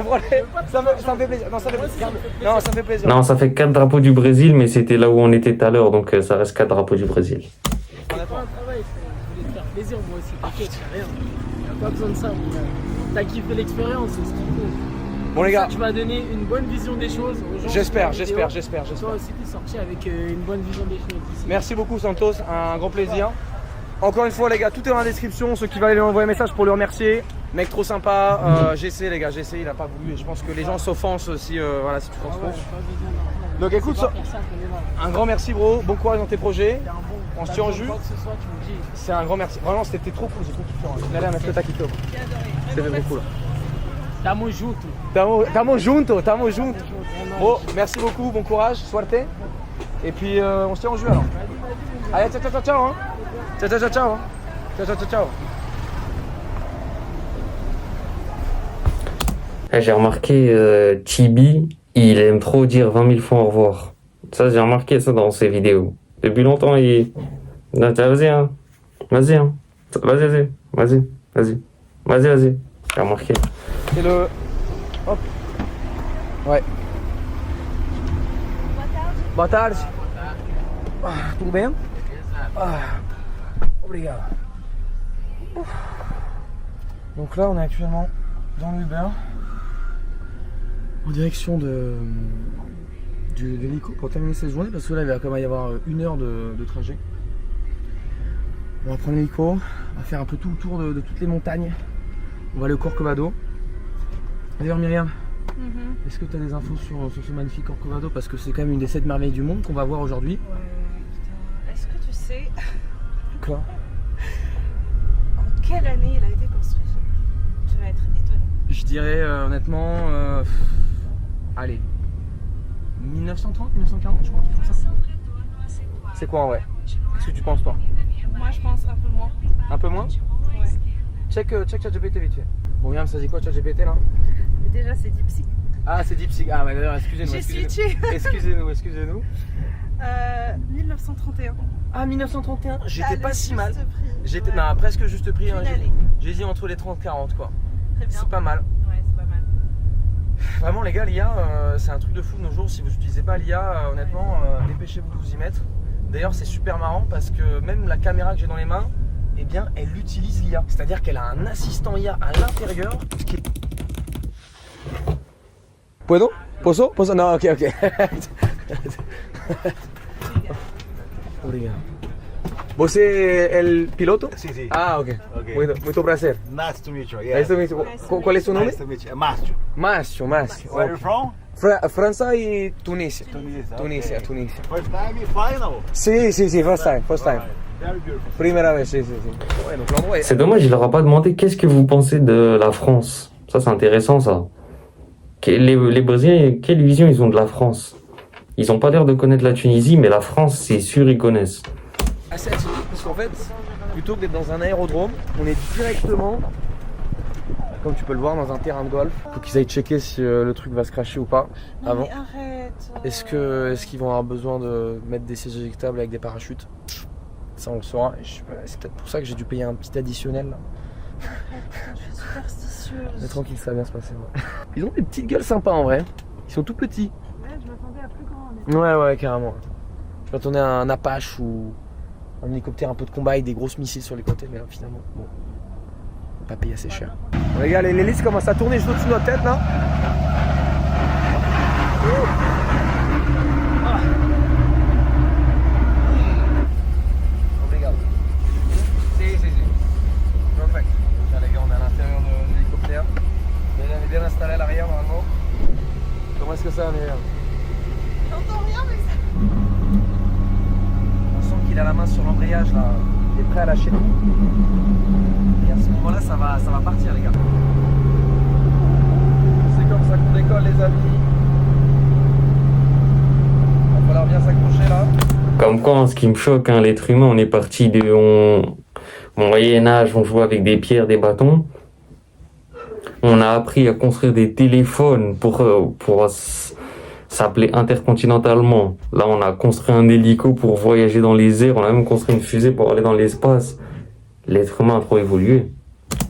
prends-le. Ça me fait plaisir. Non, ça me fait plaisir. Non, ça fait 4 drapeaux du Brésil, mais c'était là où on était tout à l'heure, donc ça reste 4 drapeaux du Brésil. C'est pas un travail, je voulais te faire plaisir moi aussi, t'inquiète, y'a rien. Y'a pas besoin de ça, mon gars. T'as kiffé l'expérience, c'est ce qu'il faut. Bon, les gars. Tu vas donner une bonne vision des choses aux gens. J'espère. Toi aussi, t'es sorti avec une bonne vision des choses ici. Merci beaucoup, Santos. Un grand plaisir. Encore une fois les gars, tout est dans la description. Ceux qui veulent lui envoyer un message pour le remercier. Mec trop sympa. GC les gars, GC il a pas voulu. Et je pense que les gens s'offensent si, voilà, si tu penses trop. Donc écoute, un grand merci bro. Bon courage dans tes projets. On se tient en jus. C'est un grand merci. Vraiment c'était trop cool. J'ai trop kiffé. Allez, est-ce que t'as kiffé? C'était vraiment cool. Tamo junto. Tamo junto, tamo junto. Bon, merci beaucoup, bon courage, suerte. Et puis on se tient en jus alors. Allez, ciao, ciao, ciao, hein. Ciao, ciao, ciao, ciao. Ciao, ciao, ciao, ciao. J'ai remarqué Chibi, il aime trop dire 20 000 fois au revoir. Ça, j'ai remarqué ça dans ses vidéos. Depuis longtemps, il... Non, vas-y, hein. Vas-y, hein. Vas-y, vas-y. Vas-y, vas-y. Vas-y. J'ai remarqué. Et le... Hop. Ouais. Boa tarde. Ah, tudo bem? Ah, obrigado. Donc là, on est actuellement dans le Uber en direction de l'hélico pour terminer cette journée parce que là, il va quand même y avoir 1 heure de trajet. On va prendre l'hélico, on va faire un peu tout le tour de toutes les montagnes. On va aller au Corcovado. D'ailleurs, Myriam, est-ce que tu as des infos sur ce magnifique Corcovado? Parce que c'est quand même une des 7 merveilles du monde qu'on va voir aujourd'hui. Ouais, putain. Est-ce que tu sais Quoi? en quelle année il a été construit? Tu vas être étonné. Je dirais honnêtement, allez, 1930, 1940, je crois, comme ça. C'est quoi en vrai? Qu'est-ce que tu penses toi? Moi je pense un peu moins. Un peu moins? Ouais. Check ChatGPT vite fait. Bon, Myriam, ça dit quoi ChatGPT là? Mais déjà c'est DeepSeek. Ah, c'est DeepSeek. Ah, mais d'ailleurs, excusez-nous. J'ai switché. Excusez-nous. 1931. Ah, 1931, j'étais T'as pas le si mal. juste prix. J'étais Ouais. non, presque juste prix. Hein, Une année. j'ai dit entre les 30 et 40 quoi. Très bien. C'est pas mal. Ouais, c'est pas mal. Vraiment les gars, l'IA, c'est un truc de fou de nos jours. Si vous n'utilisez pas l'IA, honnêtement, dépêchez-vous de vous y mettre. D'ailleurs, c'est super marrant parce que même la caméra que j'ai dans les mains, eh bien, elle utilise l'IA. C'est-à-dire qu'elle a un assistant IA à l'intérieur. Puedo? Posso? Non, ok. Obrigado. Você é el piloto? Sim, sim. Ah, ok. Ok. Muito prazer. Nice to meet you. Nice to meet you. Qual é seu nome? Nice to meet you. Márcio. Márcio. Where are you from? França e Tunísia. Tunísia. Tunísia. First time, final. Sim, first time. Alright. Very beautiful. Primeira vez, sim. Ouais, donc l'endroit est... C'est dommage, il leur a pas demandé qu'est-ce que vous pensez de la France. Ça, c'est intéressant, ça. Les Brésiliens, quelle vision ils ont de la France? Ils ont pas l'air de connaître la Tunisie, mais la France, c'est sûr, ils connaissent. assez atypique parce qu'en fait, plutôt que d'être dans un aérodrome, on est directement, comme tu peux le voir, dans un terrain de golf. Faut qu'ils aillent checker si le truc va se cracher ou pas avant. Mais arrête. Est-ce qu'ils vont avoir besoin de mettre des sièges éjectables avec des parachutes? Ça on le saura. C'est peut-être pour ça que j'ai dû payer un petit additionnel là. Je suis superstitieuse. Mais tranquille, ça va bien se passer. Ouais. Ils ont des petites gueules sympas en vrai. Ils sont tout petits. Ouais, je m'attendais à plus grand. Ouais, carrément. Je m'attendais à un Apache ou un hélicoptère un peu de combat avec des grosses missiles sur les côtés, mais finalement, bon, on va pas payer assez cher. Bon, les gars, l'hélice commence à tourner juste au-dessus de notre tête là. Obrigado. Si. Perfect. Là, les gars, on est à l'intérieur de l'hélicoptère. Il est bien installé à l'arrière normalement. Comment est-ce que ça va, Myriam? J'entends rien, mais ça. On sent qu'il a la main sur l'embrayage là, il est prêt à lâcher. Et à ce moment-là, ça va partir, les gars. C'est comme ça qu'on décolle, les amis. Il va falloir bien s'accrocher là. Comme quoi, ce qui me choque, hein, l'être humain, on est parti au Moyen-Âge, on jouait avec des pierres, des bâtons. On a appris à construire des téléphones pour s'appeler intercontinentalement. Là, on a construit un hélico pour voyager dans les airs. On a même construit une fusée pour aller dans l'espace. L'être humain a trop évolué.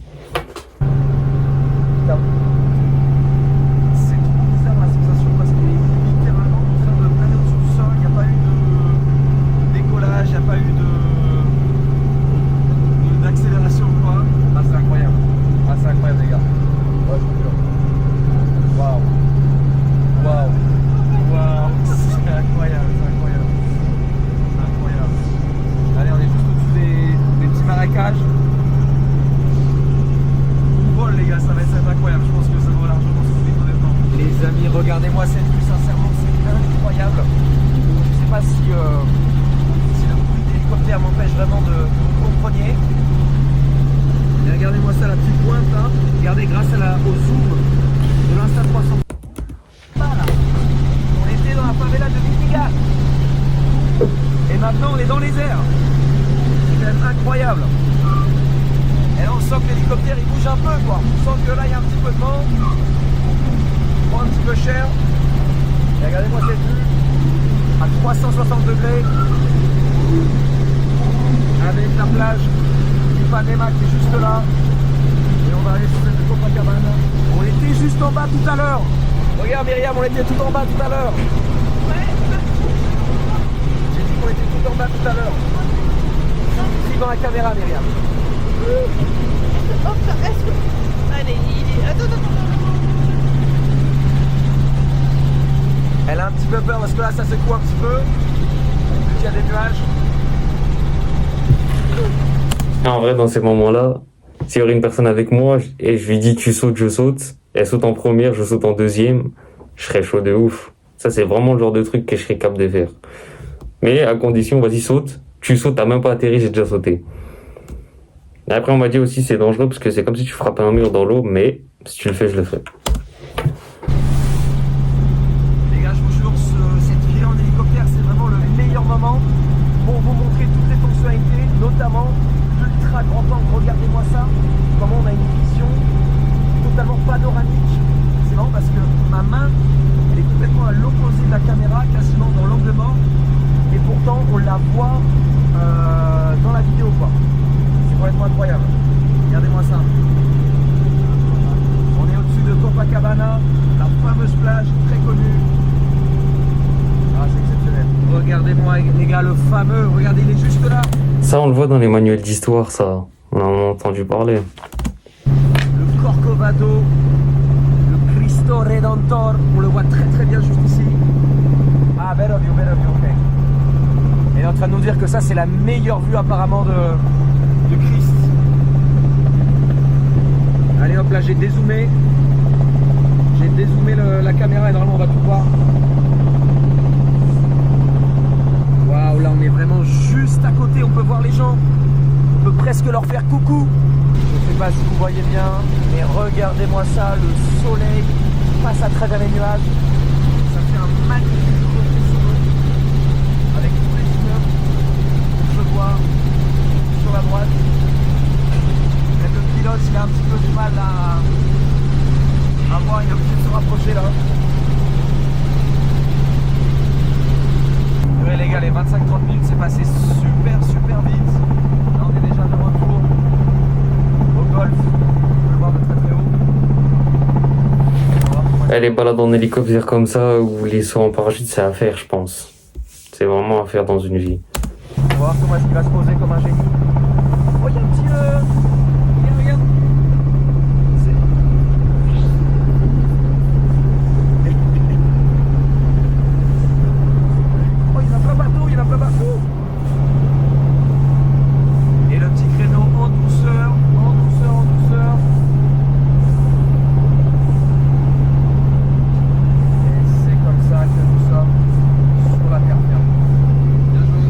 C'est trop bizarre la sensation parce qu'il est littéralement en train de planer au-dessus du sol. Il n'y a pas eu de décollage, il n'y a pas eu d'accélération ou quoi. Ah, c'est incroyable. Ah, c'est incroyable, les gars. Ouais, je te jure. Waouh. C'est incroyable. Allez, on est juste au-dessus des petits Regardez-moi cette vue, sincèrement, c'est incroyable. Je sais pas si le bruit d'hélicoptère m'empêche vraiment de vous compreniez. Et regardez-moi ça, la petite pointe là. Regardez, grâce au zoom de l'Insta300. Voilà. On était dans la favela de Vitiga. Et maintenant on est dans les airs. C'est quand même incroyable. Et là on sent que l'hélicoptère il bouge un peu quoi. On sent que là il y a un petit peu de vent. On prend un petit peu cher. Et regardez-moi cette vue. À 360 degrés. Avec la plage d'Ipanema qui est juste là. Et on va aller sur cette Copacabana. On était juste en bas tout à l'heure. Regarde Myriam, on était tout en bas tout à l'heure. J'ai dit qu'on était tout en bas tout à l'heure. Ici dans la caméra Myriam. Est-ce que... Allez, attends. Elle a un petit peu peur parce que là ça secoue un petit peu. Vu qu'il y a des nuages. En vrai, dans ces moments-là, s'il y aurait une personne avec moi et je lui dis tu sautes, je saute, elle saute en première, je saute en deuxième, je serais chaud de ouf. Ça, c'est vraiment le genre de truc que je serais capable de faire. Mais à condition, vas-y, saute. Tu sautes, t'as même pas atterri, j'ai déjà sauté. Et après, on m'a dit aussi c'est dangereux parce que c'est comme si tu frappais un mur dans l'eau, mais si tu le fais, je le fais. Les gars, je vous jure, cette virée en hélicoptère, c'est vraiment le meilleur moment pour vous montrer toutes les fonctionnalités, notamment l'ultra grand angle. Regardez-moi ça, comment on a une vision totalement panoramique. C'est marrant parce que ma main, elle est complètement à l'opposé de la caméra, quasiment dans l'angle mort, et pourtant on la voit dans la vidéo quoi. C'est complètement incroyable. Regardez-moi ça. On est au-dessus de Copacabana, la fameuse plage très connue. Ah, c'est exceptionnel. Regardez-moi les gars, le fameux, regardez, il est juste là. Ça, on le voit dans les manuels d'histoire, ça. On en a entendu parler. Le Corcovado, le Cristo Redentor, on le voit très très bien juste ici. Ah, better view, ok. Et il est en train de nous dire que ça c'est la meilleure vue apparemment de Christ. Allez hop là, j'ai dézoomé. J'ai dézoomé la caméra et normalement on va tout voir. Waouh, là on est vraiment juste à côté, on peut voir les gens. On peut presque leur faire coucou. Je ne sais pas si vous voyez bien, mais regardez-moi ça, le soleil passe à travers les nuages. Ça fait un magnifique reflet sur l'eau, avec tous les immeubles que je vois sur la droite. Et le pilote, il a un petit peu du mal à voir, il est obligé de se rapprocher là. Ouais, les gars, les 25-30 minutes, c'est passé super vite. Là, on est déjà de retour au golf. On peut le voir de très très haut. Les balades en hélicoptère comme ça ou les sauts en parachute, c'est à faire, je pense. C'est vraiment à faire dans une vie. On va voir comment est-ce qu'il va se poser comme un génie. Oh, il y a un petit... Regarde. Oh, il y en a plein partout, Et le petit créneau en douceur. Et c'est comme ça que nous sommes sur la terre ferme. Bien joué.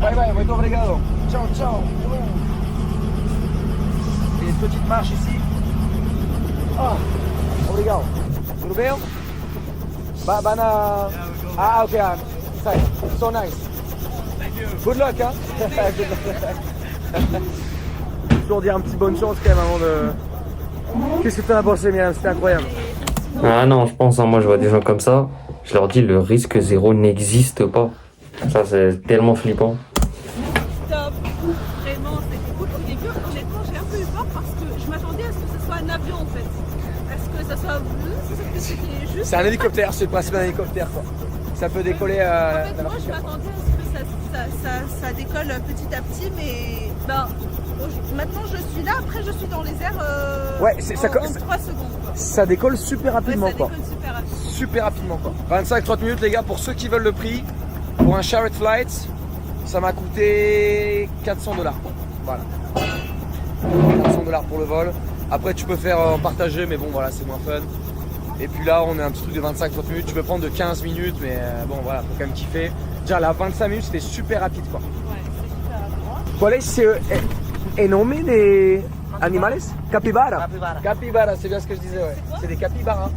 Bye bye, muito obrigado. Ciao. Et une petite marche ici. Ah, obrigado. Tudo bem? Bana. Ah, ok. So nice. Good luck, hein. Toujours dire un petit bonne chance quand même avant de. Qu'est-ce que t'en as pensé, Myriam? C'était incroyable. Ah non, je pense, moi je vois des gens comme ça, je leur dis le risque zéro n'existe pas. Ça, c'est tellement flippant. Top. Vraiment, c'était cool. Au début, honnêtement, j'ai un peu eu peur parce que je m'attendais à ce que ce soit un avion en fait. À ce que ça soit bleu, sauf que c'était juste. C'est un hélicoptère, c'est le principe d'un hélicoptère quoi. Ça peut décoller En fait, moi je m'attendais à ce que ça décolle petit à petit, mais ben, maintenant je suis là, après je suis dans les airs ouais, en 3 secondes. Quoi. Ça décolle super rapidement Ouais, ça quoi. décolle Super rapidement quoi. 25-30 minutes les gars, pour ceux qui veulent le prix, pour un Shared Flight, ça m'a coûté $400. Voilà. $400 pour le vol. Après tu peux faire en partager, mais bon voilà, c'est moins fun. Et puis là on est un petit truc de 25-30 minutes, tu peux prendre de 15 minutes, mais bon voilà, faut quand même kiffer. Déjà là 25 minutes c'était super rapide quoi. Ouais, c'est super à droite. Qual es el nombre de animales? Capybara. Capybara. Capybara, c'est bien ce que je disais, ouais. C'est des capybaras.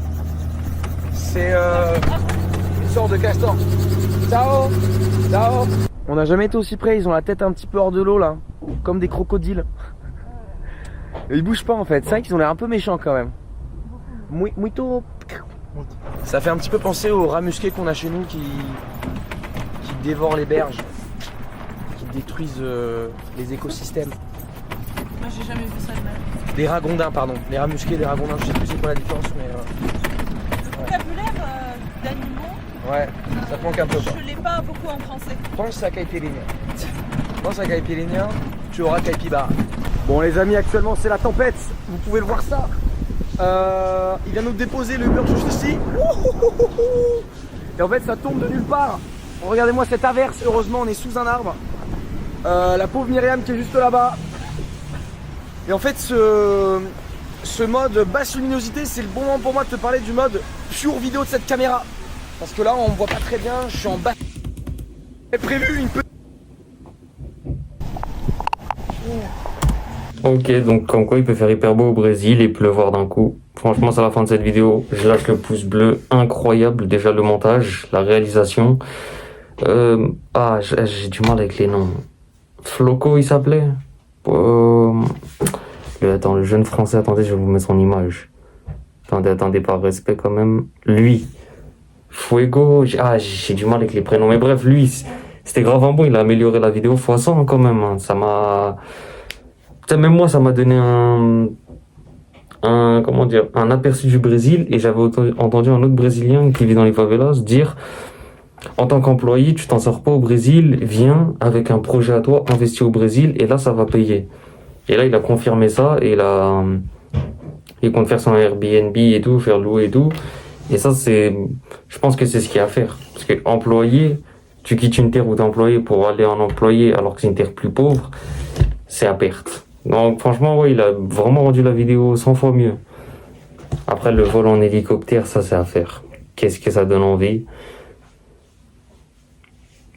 C'est une sorte de castor. Ciao. Ciao. On n'a jamais été aussi près, ils ont la tête un petit peu hors de l'eau là, comme des crocodiles. Et ils bougent pas en fait, c'est vrai qu'ils ont l'air un peu méchants quand même. Muito. Ça fait un petit peu penser aux rats musqués qu'on a chez nous qui dévorent les berges, qui détruisent les écosystèmes. Moi j'ai jamais vu ça de ma vie. Des ragondins, pardon. Les rats musqués, des ragondins, je sais plus c'est quoi la différence, mais. Le vocabulaire d'animaux, Ouais, ça te manque un peu quoi. je l'ai pas beaucoup en français. Pense à caipirinha. Pense à caipirinha, tu auras capybara. Bon les amis, actuellement c'est la tempête, vous pouvez le voir ça. Il vient nous déposer le Uber juste ici. Et en fait ça tombe de nulle part. Regardez-moi cette averse, heureusement on est sous un arbre. La pauvre Myriam qui est juste là-bas. Et en fait ce mode basse luminosité, c'est le bon moment pour moi de te parler du mode pure vidéo de cette caméra. Parce que là on me voit pas très bien, je suis en bas. J'ai prévu une petite... Ok, donc comme quoi il peut faire hyper beau au Brésil et pleuvoir d'un coup. Franchement, c'est la fin de cette vidéo. Je lâche le pouce bleu. Incroyable, déjà le montage, la réalisation. J'ai du mal avec les noms. Floco, il s'appelait. Attends, le jeune français, attendez, je vais vous mettre son image. Attendez, par respect quand même. Lui. Fuego, j'ai du mal avec les prénoms. Mais bref, lui, c'était grave un bon. Il a amélioré la vidéo fois 100 quand même. Hein. Ça m'a... Même moi, ça m'a donné un aperçu du Brésil, et j'avais entendu un autre Brésilien qui vit dans les favelas dire: en tant qu'employé, tu t'en sors pas au Brésil, viens avec un projet à toi, investis au Brésil, et là, ça va payer. Et là, il a confirmé ça, et il compte faire son Airbnb et tout, faire louer et tout. Et ça, je pense que c'est ce qu'il y a à faire. Parce que employé, tu quittes une terre où t'es employé pour aller en employé alors que c'est une terre plus pauvre, c'est à perte. Donc franchement, ouais, il a vraiment rendu la vidéo 100 fois mieux. Après, le vol en hélicoptère, ça c'est à faire. Qu'est-ce que ça donne envie.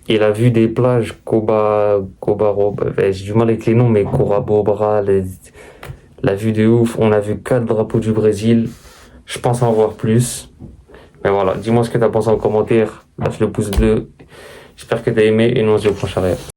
Et la vue des plages, j'ai du mal avec les noms, mais Corabobra, la vue de ouf. On a vu 4 drapeaux du Brésil. Je pense en voir plus. Mais voilà, dis-moi ce que t'as pensé en commentaire. Lâche le pouce bleu. J'espère que t'as aimé, et nous on se dit au prochain rêve.